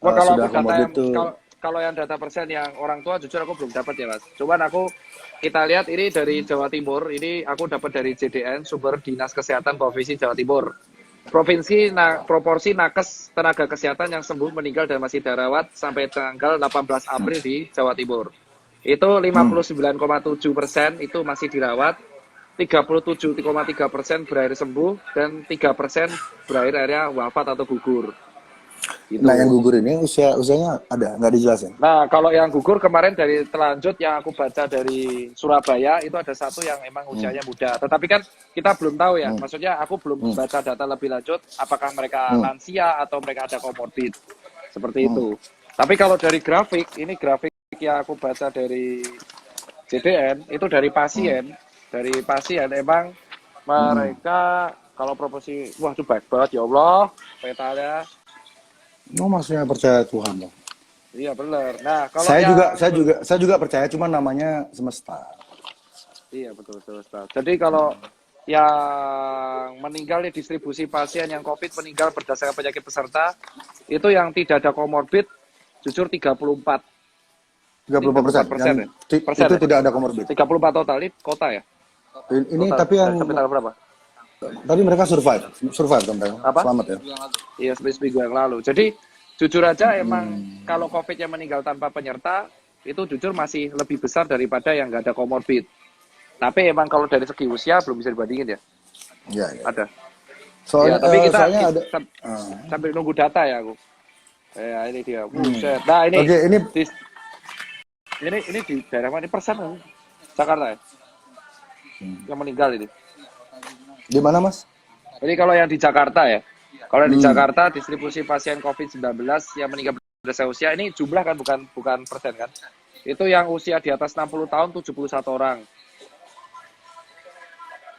kalau sudah aku data itu? Kalau yang data persen yang orang tua jujur aku belum dapat ya Mas. Cuman kita lihat ini dari Jawa Timur. Ini aku dapat dari JDN, sumber Dinas Kesehatan Provinsi Jawa Timur. Proporsi nakes tenaga kesehatan yang sembuh, meninggal dan masih dirawat sampai tanggal 18 April di Jawa Timur. Itu 59,7% itu masih dirawat, 37,3% berakhir sembuh, dan 3% berakhir akhirnya wafat atau gugur. Gitu. Nah, yang gugur ini usianya ada, nggak dijelasin? Nah, kalau yang gugur kemarin dari telanjut yang aku baca dari Surabaya, itu ada satu yang emang usianya muda. Tetapi kan kita belum tahu ya, maksudnya aku belum baca data lebih lanjut, apakah mereka lansia atau mereka ada komorbid. Seperti itu. Tapi kalau dari grafik, ini grafik yang aku baca dari JDN, itu dari pasien. Dari pasien emang mereka, kalau proporsi, wah itu baik banget ya Allah, petanya. Maksudnya percaya Tuhan loh. Iya benar. Nah, kalau saya juga percaya, cuma namanya semesta. Iya betul semesta. Jadi kalau yang meninggal di distribusi pasien yang COVID meninggal berdasarkan penyakit peserta itu yang tidak ada komorbid jujur 34%. 34%. Itu tidak ada komorbid. 34 total ini kota ya. Ini total, tapi yang sampai tanggal berapa? Tadi mereka survive sampai selamat ya. Iya, seminggu yang lalu. Jadi jujur aja emang kalau COVID yang meninggal tanpa penyerta itu jujur masih lebih besar daripada yang nggak ada komorbid. Tapi emang kalau dari segi usia belum bisa dibandingin ya. Iya. Ada. Soalnya, tapi kita ada, sambil nunggu data ya aku. Ini dia. Nah ini. Oke, ini di daerah mana? Persen Jakarta ya. Yang meninggal ini. Di mana Mas? Jadi kalau yang di Jakarta ya. Kalau di Jakarta distribusi pasien COVID-19 yang meninggal berdasarkan usia ini jumlah kan bukan persen kan. Itu yang usia di atas 60 tahun 71 orang.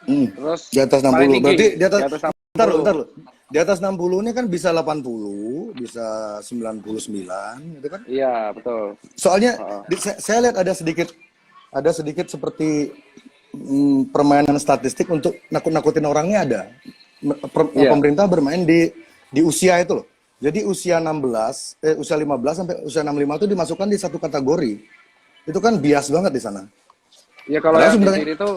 Terus di atas 60. Tinggi, berarti di atas 60. Bentar loh. Di atas 60 ini kan bisa 80, bisa 99 gitu kan? Iya, betul. Soalnya saya lihat ada sedikit seperti permainan statistik untuk nakut-nakutin orangnya ada. Pemerintah bermain di usia itu loh. Jadi usia 15 sampai usia 65 itu dimasukkan di satu kategori. Itu kan bias banget di sana. Ya kalau yang di sini itu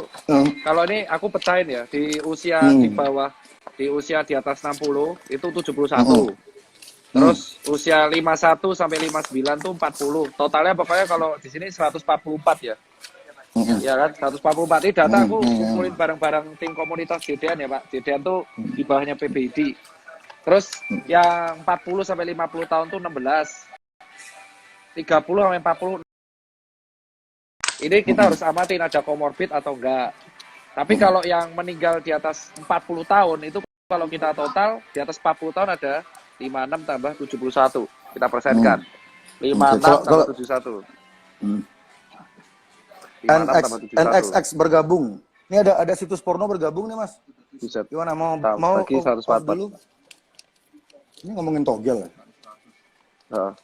kalau ini aku pecahin ya, di usia di bawah, di usia di atas 60 itu 71. Terus usia 51 sampai 59 tuh 40. Totalnya pokoknya kalau di sini 144 ya. Ya kan 144 ini data aku kumpulin bareng-barang tim komunitas JDN ya Pak. JDN tuh di bawahnya PBID. Terus yang 40 sampai 50 tahun tuh 16. 30 sampai 40. Ini kita harus amatin ada komorbid atau enggak. Tapi kalau yang meninggal di atas 40 tahun itu kalau kita total di atas 40 tahun ada 56 tambah 71. Kita persenkan. 56 tambah 71. NXX bergabung. Ini ada situs porno bergabung nih Mas. Buset. Gimana mau dulu? Ini ngomongin togel ya?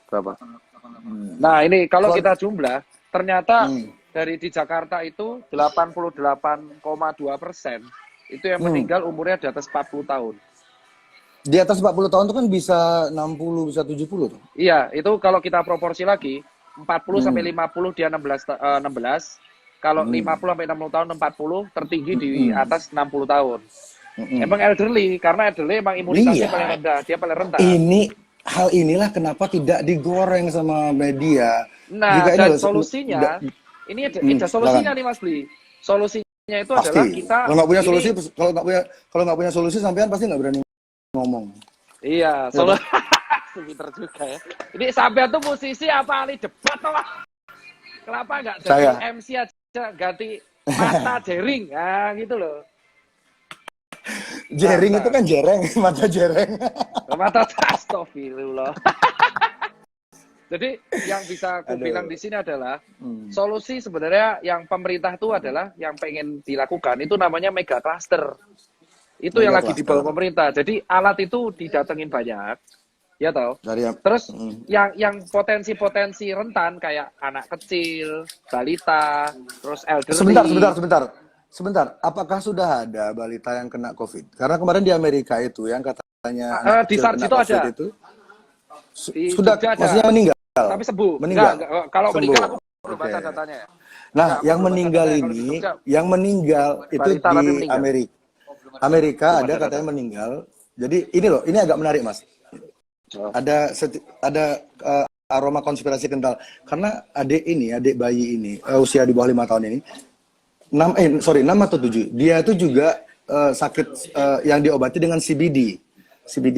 Berapa? Nah ini kalau kita jumlah ternyata dari di Jakarta itu 88,2% itu yang meninggal umurnya di atas 40 tahun. Di atas 40 tahun itu kan bisa 60, bisa 70 tuh. Iya, itu kalau kita proporsi lagi 40 sampai 50 dia 16. Kalau 50 sampai 60 tahun 40 tertinggi di atas 60 tahun. Emang elderly karena elderly emang imunitasnya paling rendah, dia paling rentan. Hal inilah kenapa tidak digoreng sama media. Nah, dan solusinya ini ada solusinya nih Mas Bli. Solusinya itu pasti adalah kita kalau nggak punya solusi sampean pasti nggak berani ngomong. Iya, pinter juga ya. Ini sampean tuh musisi apa ahli debat toh? Kenapa nggak jadi MC aja ganti mata jering? Nah, gitu loh. Jering itu kan jereng, mata jereng. Mata astagfirullah. Jadi yang bisa aku bilang di sini adalah solusi sebenarnya yang pemerintah itu adalah yang pengen dilakukan itu namanya mega cluster. Itu yang lagi dibawa pemerintah. Jadi alat itu didatengin banyak. ya tahu. Dari Terus yang potensi-potensi rentan kayak anak kecil, balita, terus elderly. Sebentar. Apakah sudah ada balita yang kena COVID? Karena kemarin di Amerika itu yang katanya anak Di kecil kena Sarjito COVID ada. itu Di sudah, Jogja ada. maksudnya meninggal. Tapi sembuh. Meninggal. Enggak. Kalau meninggal aku belum Oke. baca datanya ya. Nah, Enggak, aku yang belum baca meninggal datanya. Kalau di ini, Jogja yang meninggal itu balita di tapi meninggal. Amerika Belum ada ada katanya datanya. meninggal. Jadi ini loh, ini agak menarik, Mas. Oh. Ada aroma konspirasi kental karena adik bayi ini usia di bawah 5 tahun ini 6 atau 7 dia itu juga sakit yang diobati dengan CBD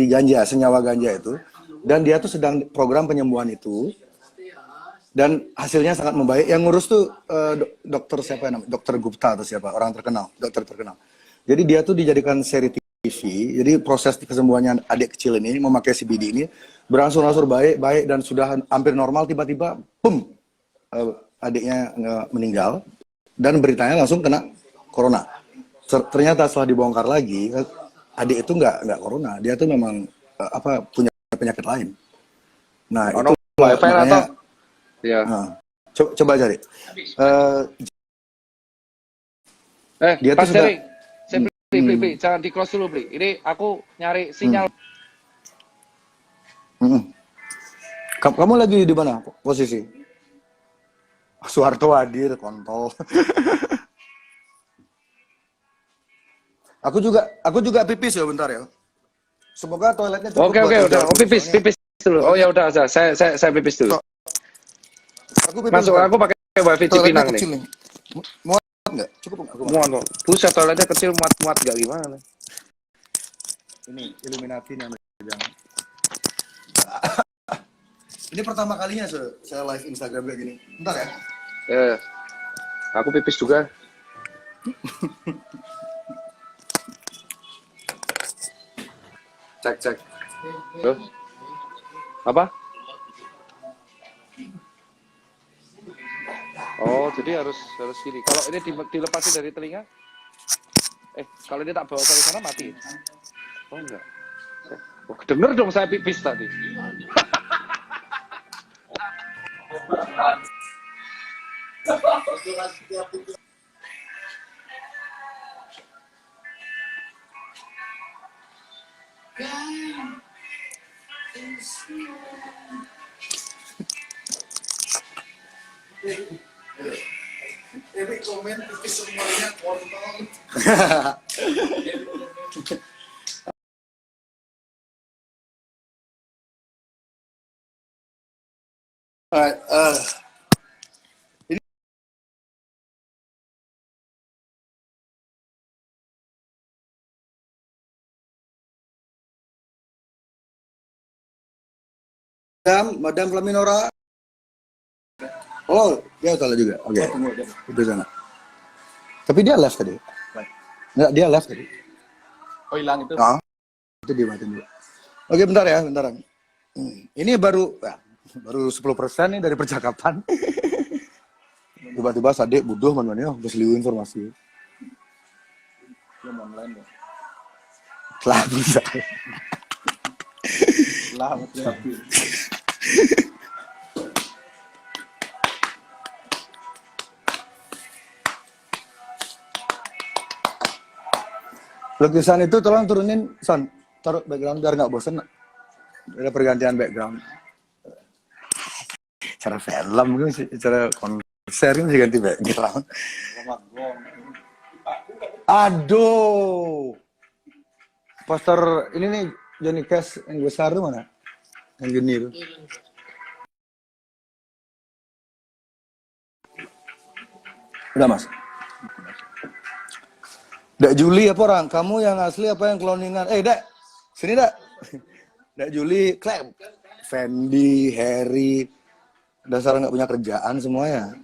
ganja, senyawa ganja itu, dan dia tuh sedang program penyembuhan itu dan hasilnya sangat membaik. Yang ngurus tuh dokter siapa namanya, dokter Gupta atau siapa, orang terkenal, dokter terkenal. Jadi dia tuh dijadikan seri TV. Jadi proses kesembuhannya adik kecil ini memakai CBD ini berangsur-angsur baik dan sudah hampir normal, tiba-tiba adiknya meninggal dan beritanya langsung kena corona. Ternyata setelah dibongkar lagi, adik itu nggak corona, dia tuh memang punya penyakit lain. Nah, itu makanya ya. Coba cari. Dia Pas tuh sudah Bli, jangan di close dulu, Bli. Ini aku nyari sinyal. Kamu lagi di mana posisi? Soeharto hadir, kontol. Aku juga pipis ya, bentar ya. Semoga toiletnya cukup. Oke, udah. Pipis dulu. Oh ya udah, saya pipis dulu. Aku pipis. Masuk, aku pakai wifi Cipinang nih. Muat nggak? Cukup nggak? Muat kok. Buset, toiletnya kecil, muat nggak gimana? Ini Illuminati nih yang megang. Ini pertama kalinya saya live Instagram kayak gini. Bentar ya. Aku pipis juga. Cek. Apa? Oh, jadi harus kiri. Kalau ini dilepasin dari telinga? Kalau ini tak bawa ke sana mati. Oh enggak. Denger dong saya pipis tadi. Ini komen pipis semuanya kontol. Ini Madam Flaminora. Oh, dia salah juga. Oke. Itu sana. Tapi dia live tadi. Enggak, dia live tadi. Oh, hilang itu. Itu dia mati dulu. Oke, bentar. Ini baru 10% nih dari percakapan. Tiba-tiba Sadik buduh mana-mana besliu informasi. Belum online dong. Lah bisa. Lah, Lukisan itu tolong turunin, Son. Taruh background biar nggak bosen. Ada pergantian background. Cara film gitu, cara konser kan sih ganti background. Aduh. Poster ini nih Johnny Cash yang besar tuh mana? Yang gini tuh. Udah, Mas. Dak Juli apa orang? Kamu yang asli apa yang cloningan? Dak. Sini, Dak. Dak Juli, klaim. Fendi, Harry. Dasar nggak punya kerjaan semuanya.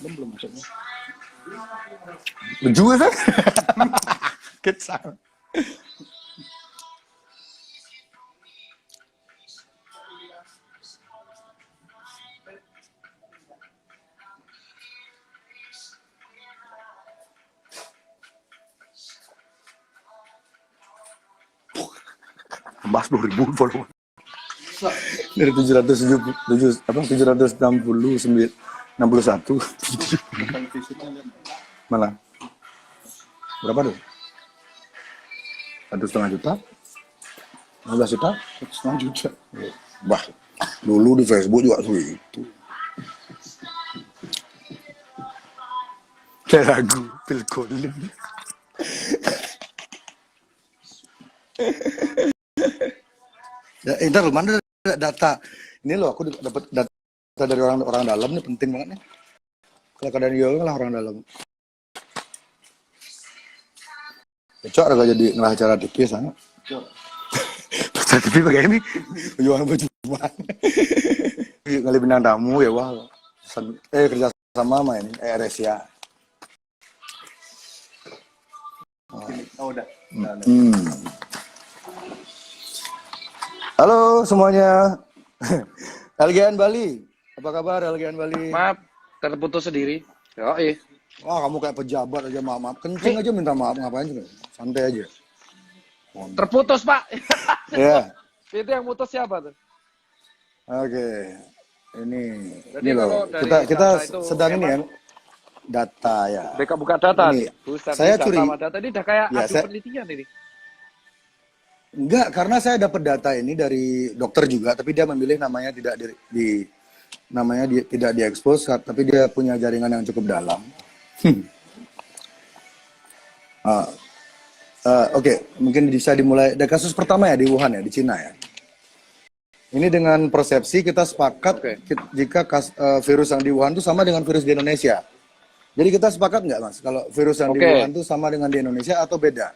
belum masuknya. Juga kan? Kecil. tambah 10.000 follower. Dari 761. Malah. Berapa tuh? 1,5 juta? 15 juta? 1,5 juta. Bah, dulu di Facebook juga itu. Kayak lagu Phil Collins. Ya, ntar lu mana data? Ini loh, aku dapat data dari orang dalam nih, penting banget nih. Kalau keadaan yoga lah orang dalam. Cocok agak jadi ngelah acara TV sana. Acara TV pakai ini, jualan baju mana? Ngali bintang tamu ya wah. Kerja sama sama ini RSA. Oh udah. Halo semuanya. LGN Bali. Apa kabar LGN Bali? Maaf, terputus sendiri. Wah, kamu kayak pejabat aja, maaf. Kencing aja minta maaf, ngapain sih? Santai aja. Terputus, Pak. Iya. Itu yang putus siapa tuh? Oke. Ini Jadi loh. Kita sedang ini ya. Data ya. Mereka buka data ini, nih. Buset, saya curi. Data ini udah kayak ya, penelitian ini. Enggak, karena saya dapat data ini dari dokter juga, tapi dia memilih namanya tidak tidak diekspos, tapi dia punya jaringan yang cukup dalam. Oke, mungkin bisa dimulai dari kasus pertama ya di Wuhan ya, di Cina ya. Ini dengan persepsi kita sepakat jika virus yang di Wuhan itu sama dengan virus di Indonesia. Jadi kita sepakat nggak Mas, kalau virus yang di Wuhan itu sama dengan di Indonesia atau beda?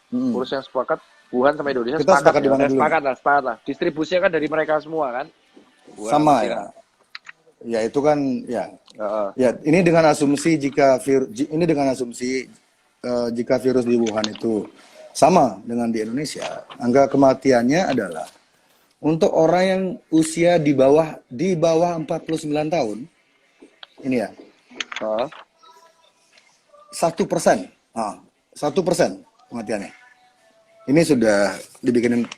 Virus yang sepakat Wuhan sama Indonesia kita sepakat di mana dulu? Sepakat lah. Distribusinya kan dari mereka semua kan. Wuhan sama ya. Ya itu kan ya. Ya ini dengan asumsi jika virus di Wuhan itu sama dengan di Indonesia, angka kematiannya adalah untuk orang yang usia di bawah 49 tahun, ini ya, 1%, 1% kematiannya. Ini sudah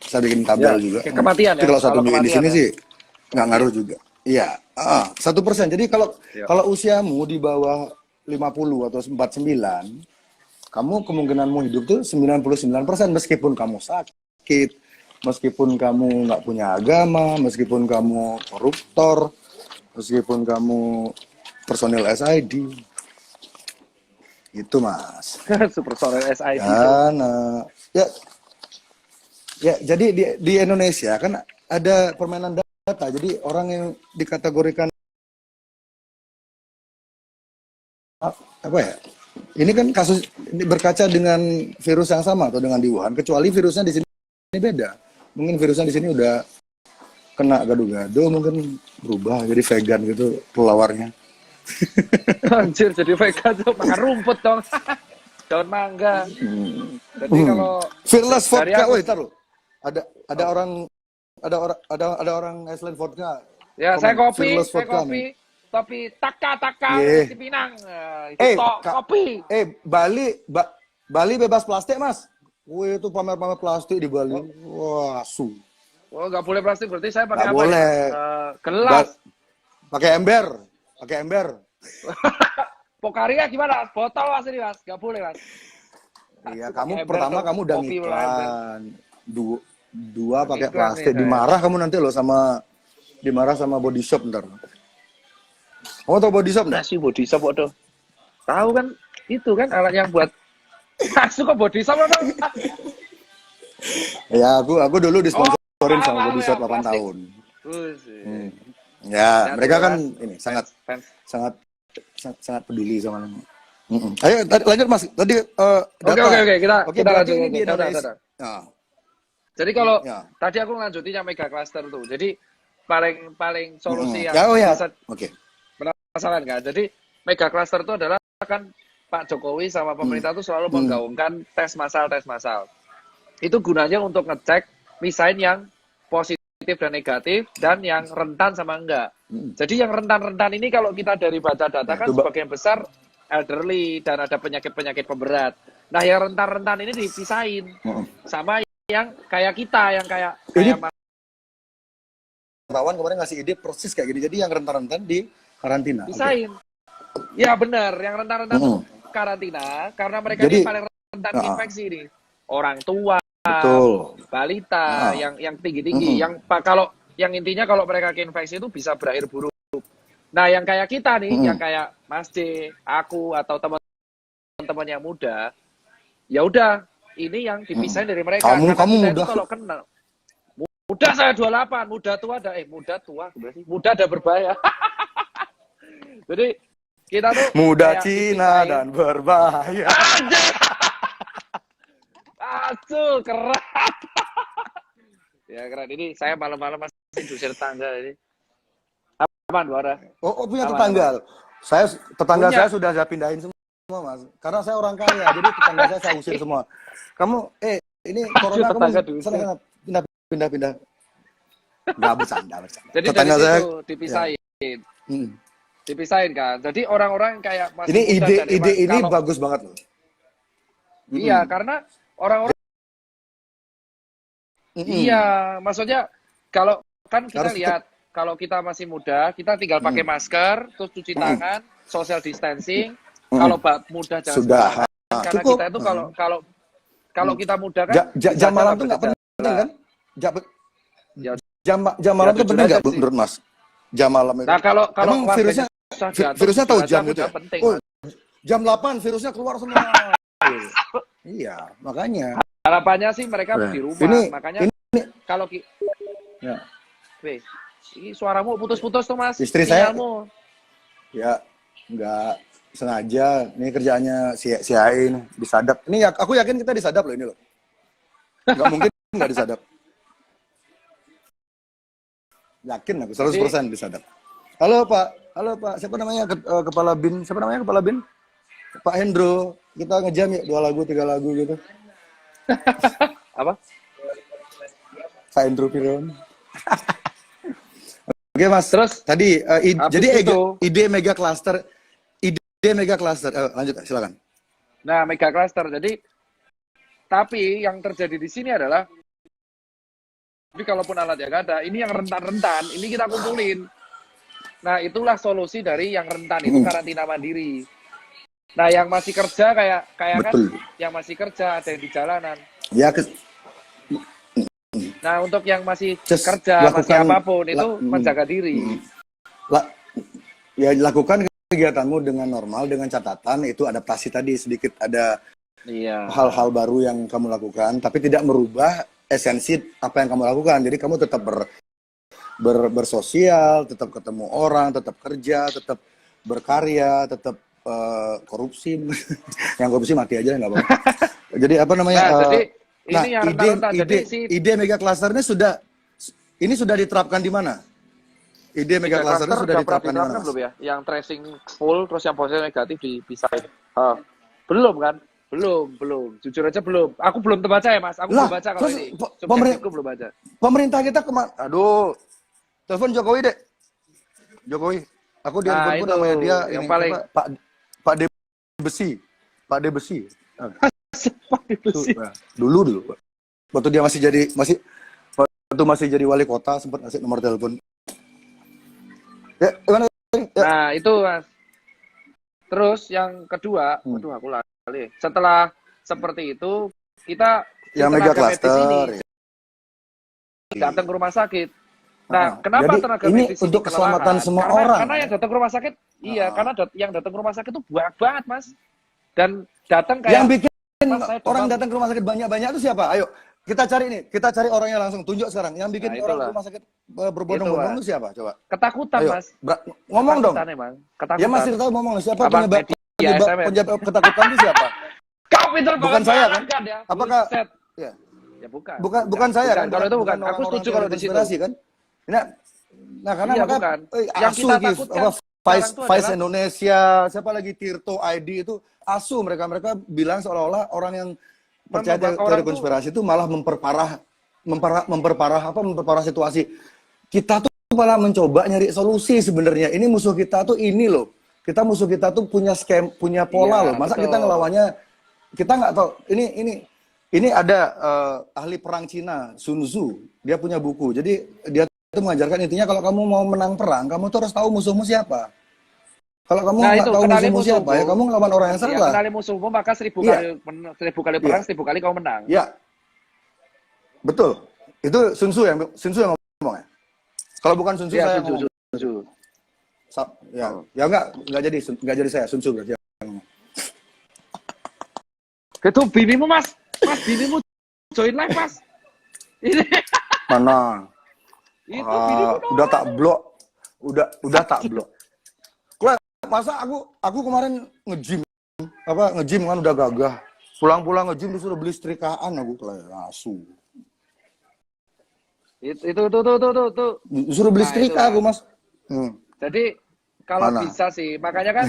saya bikin tabel juga. Kematian ya. Kalau satu di sini sih nggak ngaruh juga. Iya, 1%. Jadi kalau usiamu di bawah 50 atau 49, kamu kemungkinanmu hidup tuh 99%, meskipun kamu sakit, meskipun kamu nggak punya agama, meskipun kamu koruptor, meskipun kamu personil SID. Itu Mas. Personil SID. Dan ya jadi di Indonesia kan ada permainan data. Jadi orang yang dikategorikan apa ya? Ini kan kasus ini berkaca dengan virus yang sama atau dengan di Wuhan, kecuali virusnya di sini beda. Mungkin virusnya di sini udah kena gado-gado, mungkin berubah jadi vegan gitu pelawarnya. Anjir, jadi vegan tuh makan rumput dong. Daun mangga. Jadi kalau Fearless vodka, woi taruh. Ada orang Iceland vodka. Ya, saya kopi. Tapi taka di Pinang. Kopi. Bali bebas plastik, Mas. Wih, itu pamer-pamer plastik di Bali. Wah, asu. Oh, nggak boleh plastik, berarti saya pakai apa? Boleh. Gelas. Pakai ember. Pokaria gimana? Botol Mas ini, Mas. Nggak boleh, Mas. Iya, kamu udah ngiklan. Dua pakai plastik. Dimarah sama Body Shop ntar. Kamu tau Body Shop nggak? Nasi Body Shop waduh. Tahu kan? Itu kan alat yang buat masuk ke Body Shop waduh. Ya, aku dulu disponsorin sama Body Shop 8 tahun. Ya, mereka kan ini sangat peduli sama ini. Ayo lanjut Mas. Tadi data. Oke, kita lanjut ini di Indonesia. Jadi kalau tadi aku lanjutin yang mega cluster tuh. Jadi paling solusi yang bisa permasalahan kan. Jadi mega cluster itu adalah kan Pak Jokowi sama pemerintah itu selalu menggaungkan tes massal. Itu gunanya untuk ngecek misalnya yang positif dan negatif dan yang rentan sama enggak. Jadi yang rentan-rentan ini kalau kita dari baca data kan sebagian besar elderly dan ada penyakit-penyakit pemberat. Nah, yang rentan-rentan ini dipisahin sama yang kayak kita, yang kayak Rawan kemarin ngasih ide persis kayak gini. Jadi yang rentan-rentan di karantina. Pisahin. Okay. Ya benar, yang rentan-rentan karantina karena mereka ini paling rentan infeksi nih. Orang tua, balita, yang tinggi-tinggi, yang kalau yang intinya kalau mereka keinfeksi itu bisa berakhir buruk. Nah, yang kayak kita nih, yang kayak Mas C, aku atau teman-teman yang muda, ya udah, ini yang dipisahin dari mereka. Kamu muda. Kalau kenal muda saya 28, muda tua berarti muda ada berbahaya. Jadi kita tuh muda Cina dan berbahaya. Aduh, keren. Ya keren, ini saya malam-malam masih dusir tangga ini. Apaan, Buara? Oh, punya tetangga. Tetangga saya sudah saya pindahin semua, Mas. Karena saya orang kaya, jadi tetangga saya usir semua. Kamu, ini corona kamu sana pindah. Nggak bercanda. Jadi tetangga dari situ dipisahin. Ya. Dipisahin kan. Jadi orang-orang kayak masih ini ide ini bagus banget loh. Iya, karena orang-orang iya, maksudnya kalau kan kita lihat kalau kita masih muda, kita tinggal pakai masker, terus cuci tangan, social distancing. Kalau muda jangan sudah. Karena kita itu kalau kita muda kan jam malam tuh nggak penting kan? Jam malam itu penting nggak menurut Mas? Jam malam itu. Nah kalau virusnya tahu jam itu. Oh, jam 8 virusnya keluar semua. Iya, makanya. Harapannya sih mereka di rumah. Makanya kalau ini suaramu putus-putus tuh Mas. Istri saya. Ya, nggak sengaja. Ini kerjaannya si Ain disadap. Ini aku yakin kita disadap loh ini loh. Nggak mungkin nggak disadap. Yakin aku 100% disadap. Halo Pak. Siapa namanya kepala BIN? Siapa namanya kepala BIN? Pak Hendro. Kita ngejam ya 2 lagu 3 lagu gitu. Apa? Pak Hendro Piron. Oke Mas. Terus tadi jadi ide mega cluster. Lanjut silakan. Nah mega cluster. Jadi tapi yang terjadi di sini adalah tapi kalaupun alat yang ada, ini yang rentan-rentan, ini kita kumpulin. Nah, itulah solusi dari yang rentan itu karantina mandiri. Nah, yang masih kerja kayak kan, yang masih kerja ada yang di jalanan. Ya, nah, untuk yang masih kerja, masih apapun itu menjaga diri. Ya, lakukan kegiatanmu dengan normal, dengan catatan itu adaptasi tadi sedikit ada hal-hal baru yang kamu lakukan, tapi tidak merubah esensi apa yang kamu lakukan. Jadi kamu tetap bersosial, tetap ketemu orang, tetap kerja, tetap berkarya, tetap korupsi. Yang korupsi mati aja nggak apa-apa. Jadi apa namanya? Ide mega cluster ini sudah diterapkan di mana? Ide mega cluster ini sudah diterapkan di mana? Belum ya? Yang tracing full terus yang positif negatif dipisahin. Belum kan? Belum. Jujur aja belum. Aku belum terbaca ya, Mas. Aku belum baca kalau ini. Aku belum baca. Pemerintah kita kemana? Aduh. Telepon Jokowi deh. Jokowi. Aku di handphone pun namanya dia yang paling Pak D Besi. Pak D Besi. Pak D Besi. Dulu. Waktu dia masih jadi wali kota sempat ngasih nomor telepon. Ya, gimana? Ya. Nah, itu, Mas. Terus yang kedua, aku lali. Setelah seperti itu, kita yang mega cluster datang ke rumah sakit. Nah, kenapa tenaga medis ini untuk keselamatan semua orang? Karena yang datang ke rumah sakit, karena yang datang ke rumah sakit itu banyak banget, Mas. Dan datang kayak yang bikin orang datang ke rumah sakit banyak-banyak itu siapa? Ayo, kita cari orangnya langsung. Tunjuk sekarang. Yang bikin orang ke rumah sakit berbondong-bondong itu siapa? Coba. Ketakutan, ayo, Mas. Ngomong dong. Ketakutan. Ya Mas tahu ngomong siapa penyebab ketakutan itu siapa? Bukan saya kan? Apakah? Ya. Ya bukan. Bukan saya kan? Kalau itu bukan. Aku setuju kalau di situ. Kan? Nah, karena maka yang kita takutkan Vice Indonesia, siapa lagi Tirto ID itu ASU mereka bilang seolah-olah orang yang percaya teori konspirasi itu malah memperparah situasi. Kita tuh malah mencoba nyari solusi sebenarnya. Ini musuh kita tuh ini loh. Musuh kita tuh punya pola loh. Masa kita ngelawannya kita nggak tahu. Ini Ini ada ahli perang Cina, Sun Tzu. Dia punya buku. Jadi dia itu mengajarkan intinya kalau kamu mau menang perang, kamu tuh harus tahu musuhmu siapa. Kalau kamu nggak tahu musuhmu siapa, ya kamu ngelawan orang yang salah. Kenali musuhmu, maka 1000 kali perang, 1000 kali kamu menang. Iya. Betul. Itu Sun Tzu yang ngomong ya. Kalau bukan Sun Tzu saya ngomong. Ya enggak jadi saya Sun Tzu berarti. Itu binimu Mas. Mas binimu join live Mas. Ini. Mana? Itu binimu udah tak blok. Udah tak blok. Masa aku kemarin nge-gym kan udah gagah. Pulang-pulang nge-gym disuruh beli setrikaan aku kayak asu. Itu. Disuruh beli setrika aku, Mas. Jadi kalau bisa sih, makanya kan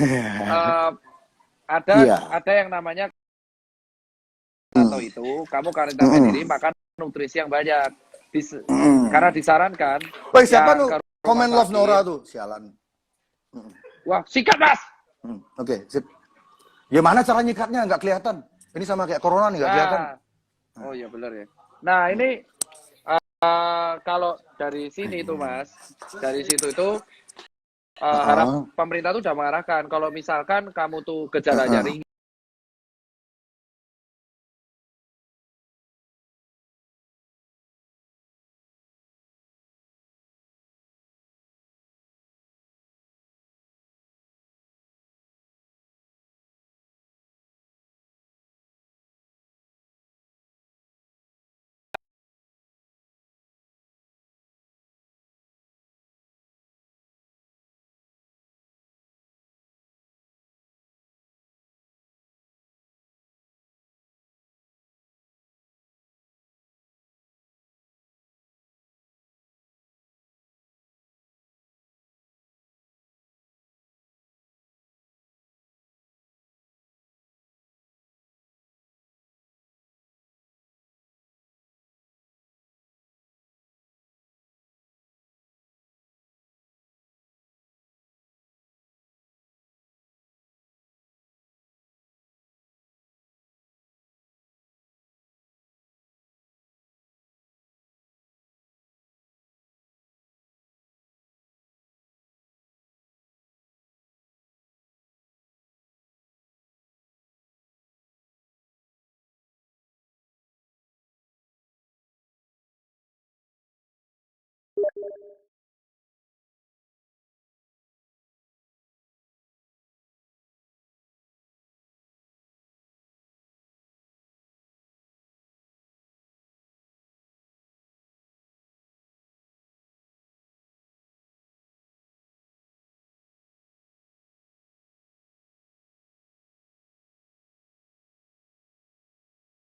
ada yang namanya atau itu kamu karantina mandiri makan nutrisi yang banyak. Karena disarankan. Woi, siapa tuh komen love Nora tuh? Sialan. Wah, sikat Mas. Oke, sip. Ya mana cara nyikatnya nggak kelihatan. Ini sama kayak corona nih nggak kelihatan. Oh iya benar ya. Nah ini kalau dari sini itu Mas, dari situ itu harap pemerintah tuh udah mengarahkan kalau misalkan kamu tuh gejalanya ringan